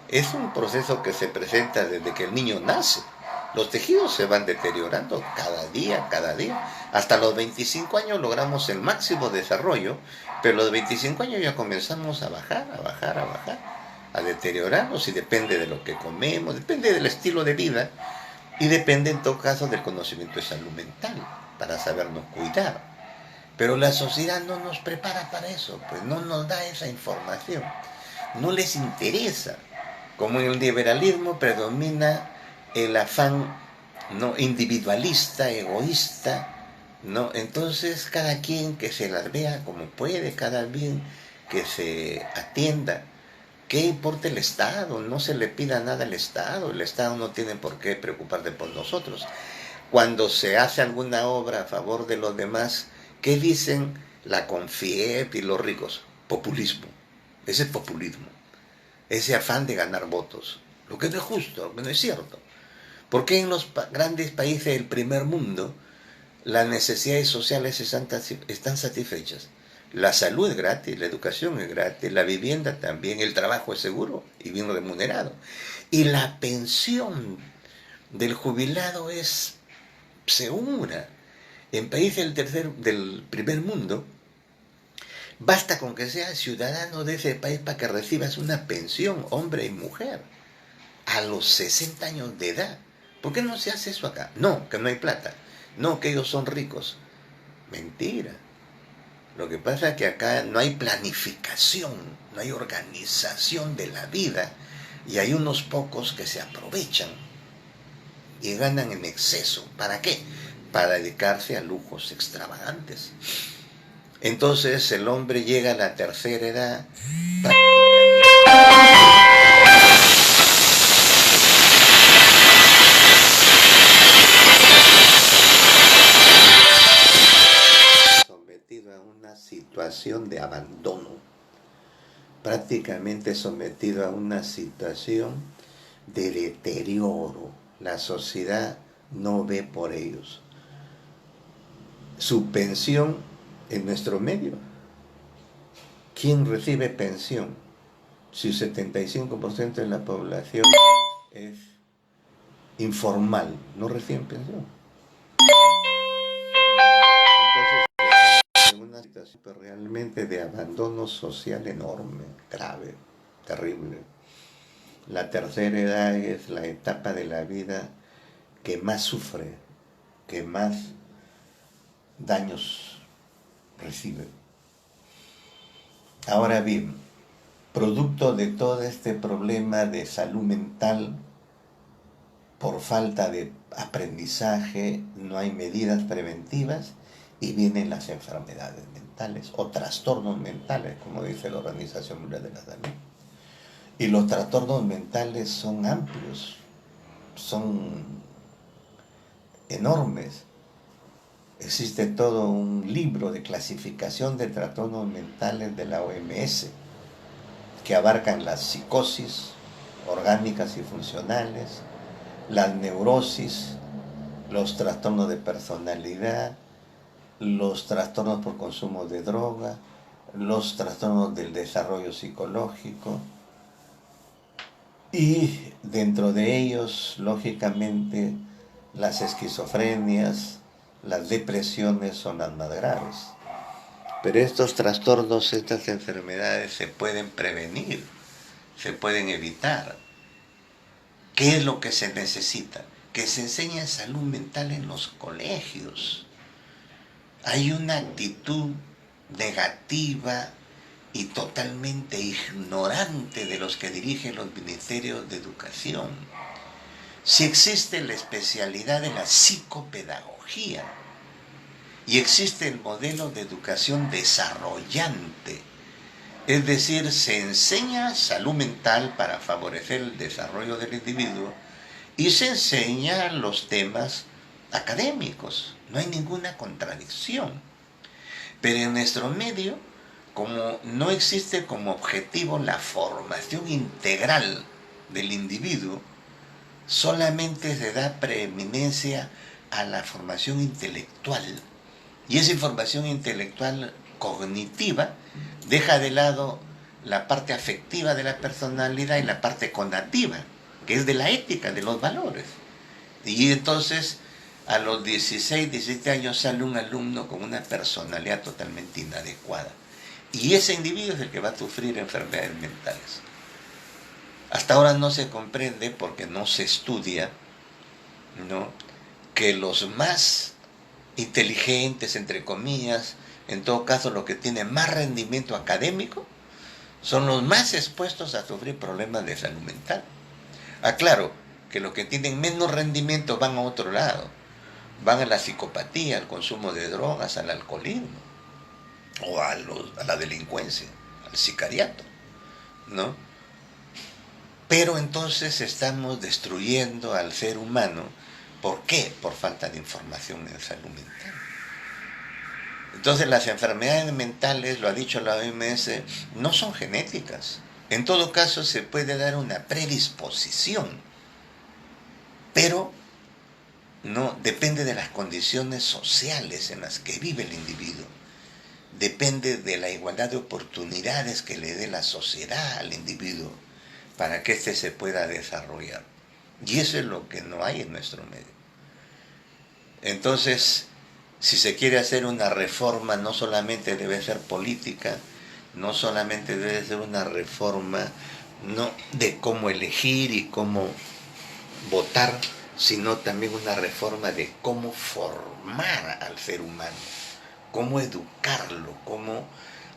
es un proceso que se presenta desde que el niño nace. Los tejidos se van deteriorando cada día. Hasta los 25 años logramos el máximo desarrollo, pero a los 25 años ya comenzamos a bajar. a deteriorarnos, y depende de lo que comemos, depende del estilo de vida, y depende en todo caso del conocimiento de salud mental, para sabernos cuidar. Pero la sociedad no nos prepara para eso, pues no nos da esa información, no les interesa. Como en el liberalismo predomina el afán, ¿no?, individualista, egoísta, ¿no? Entonces cada quien que se las vea como puede, cada quien que se atienda. ¿Qué importa el Estado? No se le pida nada al Estado, el Estado no tiene por qué preocuparse por nosotros. Cuando se hace alguna obra a favor de los demás, ¿qué dicen la CONFIEP y los ricos? Populismo. Ese es populismo. Ese afán de ganar votos. Lo que no es justo, lo que no es cierto. ¿Por qué en los grandes países del primer mundo las necesidades sociales están satisfechas? La salud es gratis, la educación es gratis, la vivienda también, el trabajo es seguro y bien remunerado. Y la pensión del jubilado es segura. En países del primer mundo, basta con que seas ciudadano de ese país para que recibas una pensión, hombre y mujer, a los 60 años de edad. ¿Por qué no se hace eso acá? No, que no hay plata. No, que ellos son ricos. Mentira. Lo que pasa es que acá no hay planificación, no hay organización de la vida, y hay unos pocos que se aprovechan y ganan en exceso. ¿Para qué? Para dedicarse a lujos extravagantes. Entonces el hombre llega a la tercera edad sometido a una situación de abandono, prácticamente sometido a una situación de deterioro. La sociedad no ve por ellos. Su pensión en nuestro medio. ¿Quién recibe pensión? Si el 75% de la población es informal, no reciben pensión. Entonces estamos en una situación realmente de abandono social enorme, grave, terrible. La tercera edad es la etapa de la vida que más sufre, que más daños recibe. Ahora bien, producto de todo este problema de salud mental, por falta de aprendizaje, no hay medidas preventivas y vienen las enfermedades mentales o trastornos mentales, como dice la Organización Mundial de la Salud. Y los trastornos mentales son amplios, son enormes. Existe todo un libro de clasificación de trastornos mentales de la OMS que abarcan las psicosis orgánicas y funcionales, las neurosis, los trastornos de personalidad, los trastornos por consumo de droga, los trastornos del desarrollo psicológico, y dentro de ellos, lógicamente, las esquizofrenias, las depresiones son las más graves. Pero estos trastornos, estas enfermedades se pueden prevenir, se pueden evitar. ¿Qué es lo que se necesita? Que se enseñe salud mental en los colegios. Hay una actitud negativa y totalmente ignorante de los que dirigen los ministerios de educación. Si existe la especialidad de la psicopedagogía y existe el modelo de educación desarrollante, es decir, se enseña salud mental para favorecer el desarrollo del individuo y se enseña los temas académicos, no hay ninguna contradicción. Pero en nuestro medio, como no existe como objetivo la formación integral del individuo, solamente se da preeminencia a la formación intelectual. Y esa información intelectual cognitiva deja de lado la parte afectiva de la personalidad y la parte conativa, que es de la ética, de los valores. Y entonces, a los 16, 17 años sale un alumno con una personalidad totalmente inadecuada. Y ese individuo es el que va a sufrir enfermedades mentales. Hasta ahora no se comprende porque no se estudia, ¿no?, que los más inteligentes, entre comillas, en todo caso los que tienen más rendimiento académico, son los más expuestos a sufrir problemas de salud mental. Aclaro que los que tienen menos rendimiento van a otro lado, van a la psicopatía, al consumo de drogas, al alcoholismo, o a la delincuencia, al sicariato, ¿no? Pero entonces estamos destruyendo al ser humano. ¿Por qué? Por falta de información en salud mental. Entonces las enfermedades mentales, lo ha dicho la OMS, no son genéticas. En todo caso se puede dar una predisposición, pero no depende de las condiciones sociales en las que vive el individuo. Depende de la igualdad de oportunidades que le dé la sociedad al individuo para que éste se pueda desarrollar. Y eso es lo que no hay en nuestro medio. Entonces, si se quiere hacer una reforma, no solamente debe ser política, no solamente debe ser una reforma no de cómo elegir y cómo votar, sino también una reforma de cómo formar al ser humano, cómo educarlo, cómo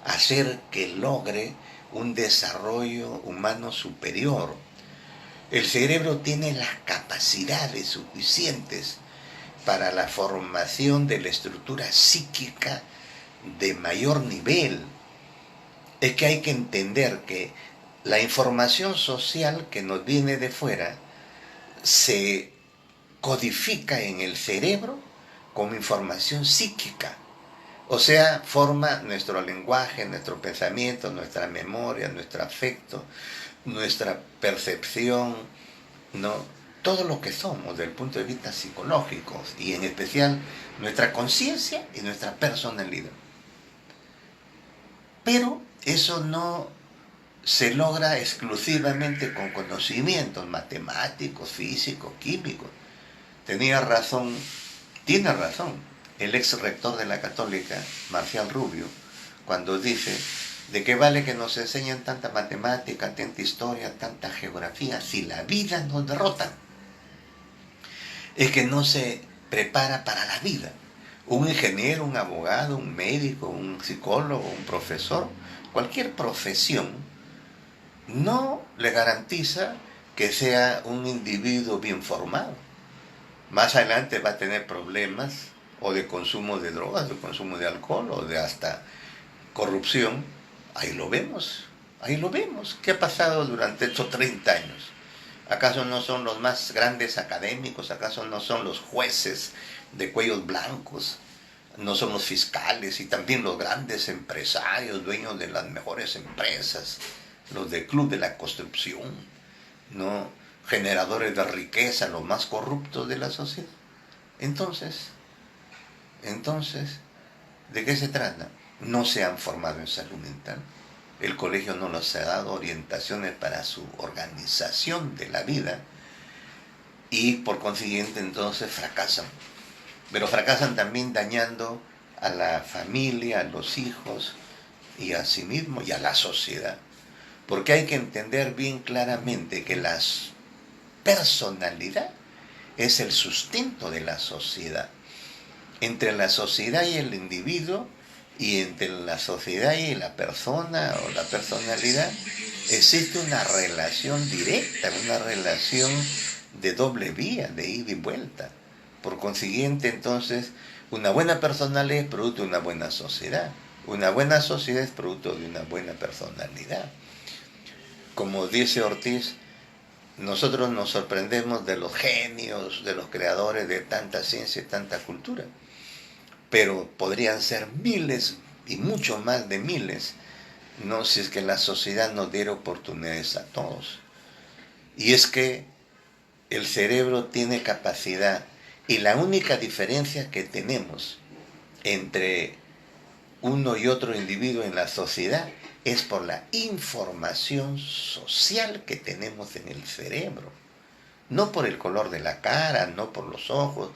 hacer que logre un desarrollo humano superior. El cerebro tiene las capacidades suficientes para la formación de la estructura psíquica de mayor nivel. Es que hay que entender que la información social que nos viene de fuera se codifica en el cerebro como información psíquica. O sea, forma nuestro lenguaje, nuestro pensamiento, nuestra memoria, nuestro afecto, nuestra percepción, ¿no?, todo lo que somos desde el punto de vista psicológico y en especial nuestra conciencia y nuestra personalidad. Pero eso no se logra exclusivamente con conocimientos matemáticos, físicos, químicos. Tiene razón el ex rector de la Católica, Marcial Rubio, cuando dice: ¿de qué vale que nos enseñen tanta matemática, tanta historia, tanta geografía, si la vida nos derrota? Es que no se prepara para la vida. Un ingeniero, un abogado, un médico, un psicólogo, un profesor, cualquier profesión, no le garantiza que sea un individuo bien formado. Más adelante va a tener problemas o de consumo de drogas, de consumo de alcohol o de hasta corrupción. Ahí lo vemos. ¿Qué ha pasado durante estos 30 años? ¿Acaso no son los más grandes académicos? ¿Acaso no son los jueces de cuellos blancos? ¿No son los fiscales y también los grandes empresarios, dueños de las mejores empresas, los del Club de la Construcción, ¿no?, generadores de riqueza, los más corruptos de la sociedad? Entonces, ¿de qué se trata? No se han formado en salud mental. El colegio no les ha dado orientaciones para su organización de la vida y por consiguiente entonces fracasan. Pero fracasan también dañando a la familia, a los hijos y a sí mismo y a la sociedad. Porque hay que entender bien claramente que la personalidad es el sustento de la sociedad. Entre la sociedad y el individuo, y entre la sociedad y la persona o la personalidad, existe una relación directa, una relación de doble vía, de ida y vuelta. Por consiguiente, entonces, una buena personalidad es producto de una buena sociedad. Una buena sociedad es producto de una buena personalidad. Como dice Ortiz, nosotros nos sorprendemos de los genios, de los creadores de tanta ciencia y tanta cultura. Pero podrían ser miles y mucho más de miles, no, si es que la sociedad nos diera oportunidades a todos. Y es que el cerebro tiene capacidad, y la única diferencia que tenemos entre uno y otro individuo en la sociedad es por la información social que tenemos en el cerebro. No por el color de la cara, no por los ojos,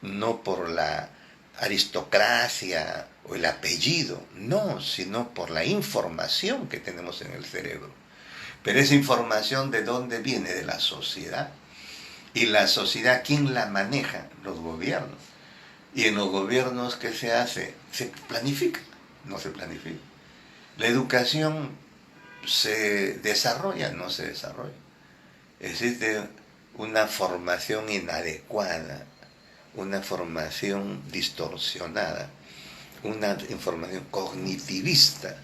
no por la aristocracia o el apellido, no, sino por la información que tenemos en el cerebro. Pero esa información, ¿de dónde viene? De la sociedad. Y la sociedad, ¿quién la maneja? Los gobiernos. Y en los gobiernos, ¿qué se hace? Se planifica, no se planifica. La educación se desarrolla, no se desarrolla. Existe una formación inadecuada, una formación distorsionada, una información cognitivista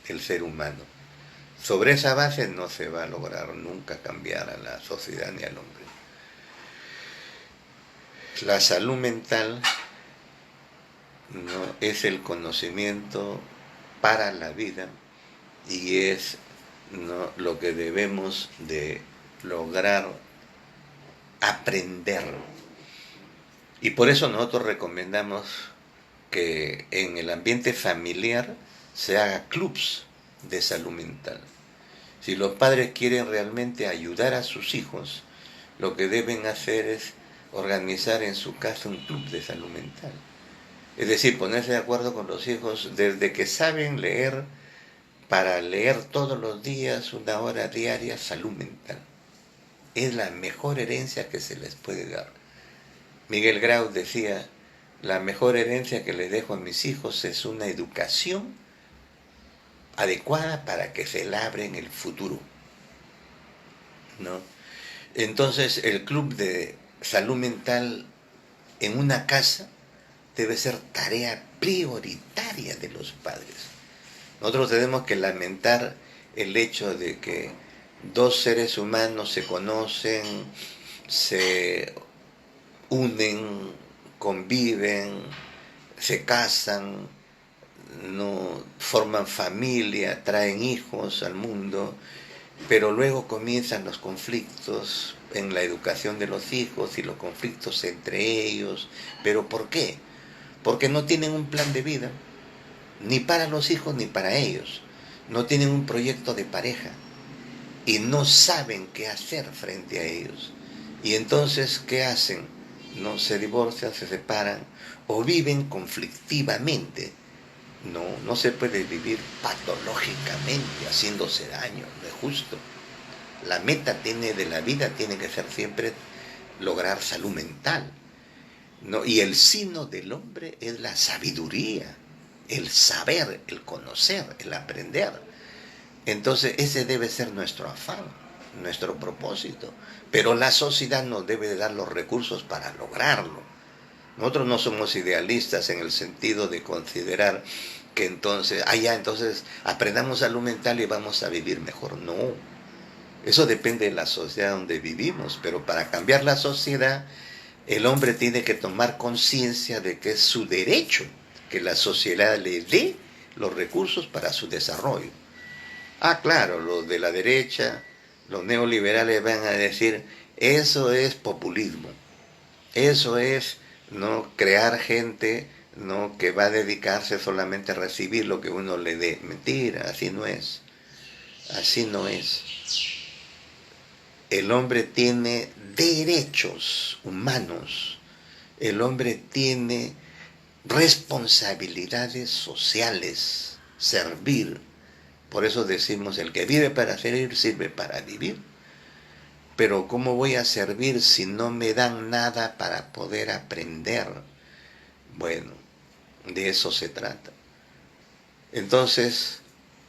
del ser humano. Sobre esa base no se va a lograr nunca cambiar a la sociedad ni al hombre. La salud mental no es el conocimiento para la vida y es no lo que debemos de lograr aprender. Y por eso nosotros recomendamos que en el ambiente familiar se haga clubs de salud mental. Si los padres quieren realmente ayudar a sus hijos, lo que deben hacer es organizar en su casa un club de salud mental. Es decir, ponerse de acuerdo con los hijos desde que saben leer, para leer todos los días 1 hora diaria salud mental. Es la mejor herencia que se les puede dar. Miguel Grau decía, la mejor herencia que le dejo a mis hijos es una educación adecuada para que se labren el futuro, ¿no? Entonces, el club de salud mental en una casa debe ser tarea prioritaria de los padres. Nosotros tenemos que lamentar el hecho de que 2 seres humanos se conocen, se unen, conviven, se casan, no forman familia, traen hijos al mundo, pero luego comienzan los conflictos en la educación de los hijos y los conflictos entre ellos. ¿Pero por qué? Porque no tienen un plan de vida, ni para los hijos ni para ellos. No tienen un proyecto de pareja y no saben qué hacer frente a ellos. Y entonces, ¿qué hacen? No se divorcian, se separan o viven conflictivamente. No se puede vivir patológicamente, haciéndose daño, no es justo. La meta de la vida tiene que ser siempre lograr salud mental, ¿no? Y el signo del hombre es la sabiduría, el saber, el conocer, el aprender. Entonces ese debe ser nuestro afán, nuestro propósito. Pero la sociedad nos debe de dar los recursos para lograrlo. Nosotros no somos idealistas en el sentido de considerar que entonces aprendamos salud mental y vamos a vivir mejor. No, eso depende de la sociedad donde vivimos, pero para cambiar la sociedad, el hombre tiene que tomar conciencia de que es su derecho que la sociedad le dé los recursos para su desarrollo. Claro, los de la derecha, los neoliberales van a decir, eso es populismo, eso es no crear gente no que va a dedicarse solamente a recibir lo que uno le dé. Mentira, así no es. Así no es. El hombre tiene derechos humanos. El hombre tiene responsabilidades sociales, servir. Por eso decimos, el que vive para servir, sirve para vivir. Pero ¿cómo voy a servir si no me dan nada para poder aprender? Bueno, de eso se trata. Entonces,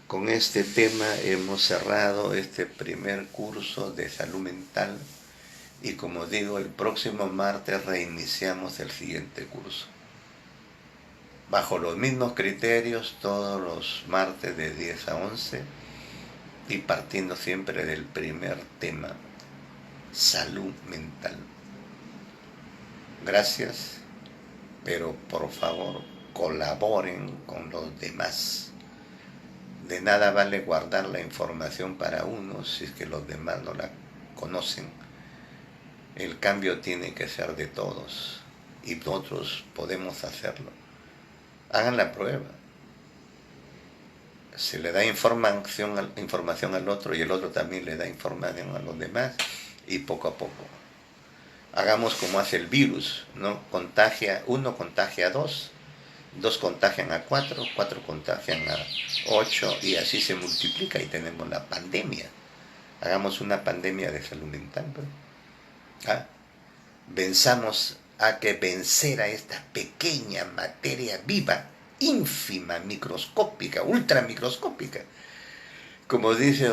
con este tema hemos cerrado este primer curso de salud mental y como digo, el próximo martes reiniciamos el siguiente curso. Bajo los mismos criterios, todos los martes de 10 a 11 y partiendo siempre del primer tema, salud mental. Gracias, pero por favor colaboren con los demás. De nada vale guardar la información para uno si es que los demás no la conocen. El cambio tiene que ser de todos y nosotros podemos hacerlo. Hagan la prueba. Se le da información al otro y el otro también le da información a los demás y poco a poco. Hagamos como hace el virus, ¿no? Uno contagia a 2, 2 contagian a 4, 4 contagian a 8 y así se multiplica y tenemos la pandemia. hagamos una pandemia de salud mental, pues. ¿Ah? Venzamos a que vencer a esta pequeña materia viva, ínfima, microscópica, ultramicroscópica. Como dice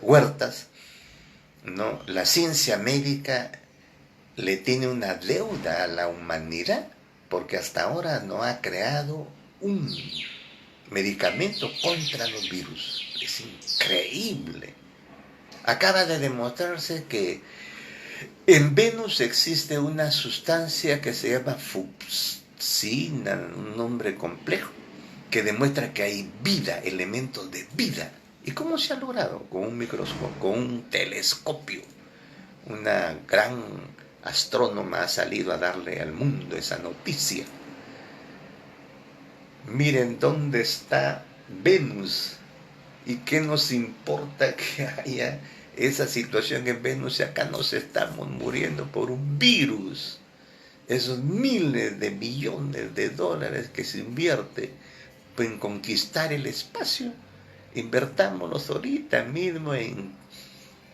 Huertas, ¿no? La ciencia médica le tiene una deuda a la humanidad porque hasta ahora no ha creado un medicamento contra los virus. Es increíble. Acaba de demostrarse que en Venus existe una sustancia que se llama fucsina, un nombre complejo, que demuestra que hay vida, elementos de vida. ¿Y cómo se ha logrado? Con un microscopio, con un telescopio. Una gran astrónoma ha salido a darle al mundo esa noticia. Miren dónde está Venus y qué nos importa que haya esa situación en Venus. Acá nos estamos muriendo por un virus. Esos miles de millones de dólares que se invierte en conquistar el espacio, invertámoslos ahorita mismo en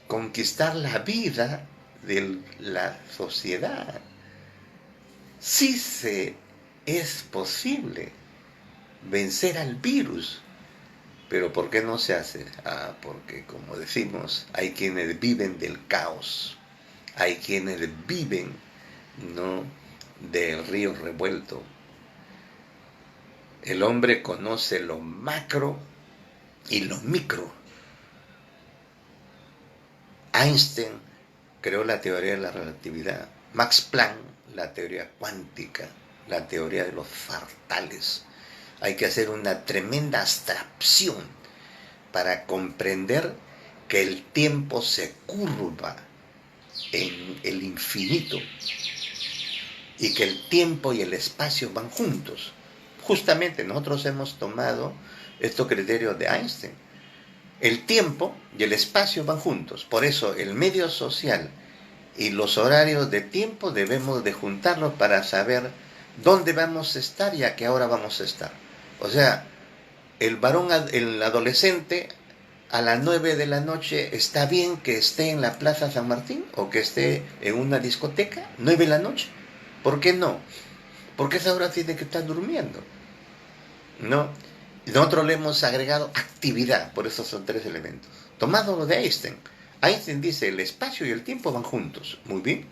conquistar la vida de la sociedad. Sí es posible vencer al virus, pero ¿por qué no se hace? Porque como decimos, hay quienes viven del caos, hay quienes viven, ¿no?, del río revuelto. El hombre conoce lo macro y lo micro. Einstein creó la teoría de la relatividad, Max Planck la teoría cuántica, la teoría de los fractales. Hay que hacer una tremenda abstracción para comprender que el tiempo se curva en el infinito y que el tiempo y el espacio van juntos. Justamente nosotros hemos tomado estos criterios de Einstein. El tiempo y el espacio van juntos. Por eso el medio social y los horarios de tiempo debemos de juntarlos para saber dónde vamos a estar y a qué hora vamos a estar. O sea, el adolescente a las 9 de la noche, ¿está bien que esté en la Plaza San Martín o que esté en una discoteca? 9 de la noche. ¿Por qué no? Porque esa hora tiene que estar durmiendo, ¿no? Nosotros le hemos agregado actividad, por eso son 3 elementos. Tomado lo de Einstein. Einstein dice, el espacio y el tiempo van juntos. Muy bien.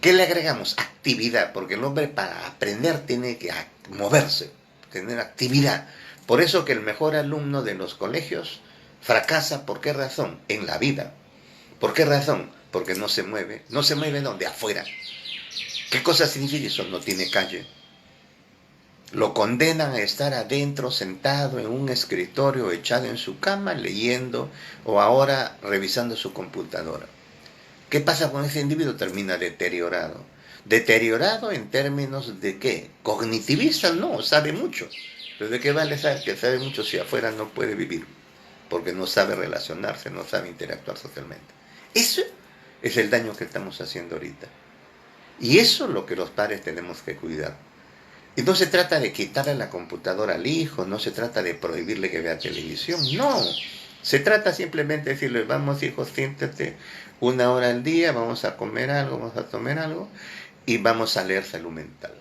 ¿Qué le agregamos? Actividad, porque el hombre para aprender tiene que moverse, tener actividad. Por eso que el mejor alumno de los colegios fracasa, ¿por qué razón? En la vida. ¿Por qué razón? Porque no se mueve. ¿No se mueve donde? Afuera. ¿Qué cosa significa eso? No tiene calle. Lo condenan a estar adentro, sentado en un escritorio, echado en su cama, leyendo o ahora revisando su computadora. ¿Qué pasa con ese individuo? Termina deteriorado. ¿Deteriorado en términos de qué? ¿Cognitivista? No, sabe mucho. ¿Pero de qué vale saber que sabe mucho si afuera no puede vivir? Porque no sabe relacionarse, no sabe interactuar socialmente. Eso es el daño que estamos haciendo ahorita. Y eso es lo que los padres tenemos que cuidar. Y no se trata de quitarle la computadora al hijo, no se trata de prohibirle que vea televisión, no. Se trata simplemente de decirle, vamos hijo, siéntate 1 hora al día, vamos a comer algo, vamos a tomar algo y vamos a leer salud mental.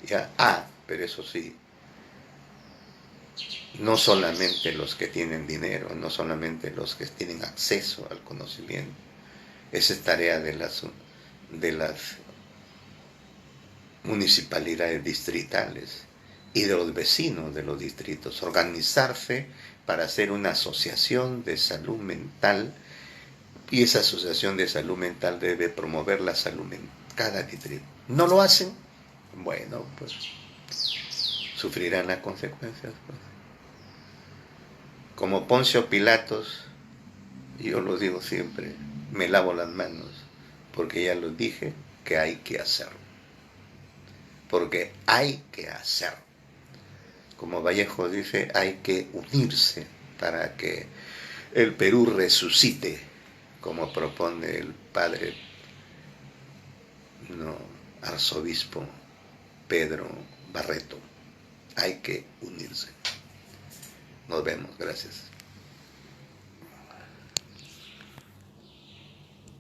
¿Ya? Pero eso sí, no solamente los que tienen dinero, no solamente los que tienen acceso al conocimiento. Esa es tarea de las municipalidades distritales y de los vecinos de los distritos, organizarse para hacer una asociación de salud mental, y esa asociación de salud mental debe promover la salud mental en cada distrito. ¿No lo hacen? Bueno, pues sufrirán las consecuencias. Pues. Como Poncio Pilatos, yo lo digo siempre, me lavo las manos, porque ya lo dije que hay que hacerlo. Porque hay que hacer. Como Vallejo dice, hay que unirse para que el Perú resucite, como propone el padre arzobispo Pedro Barreto. Hay que unirse. Nos vemos, gracias.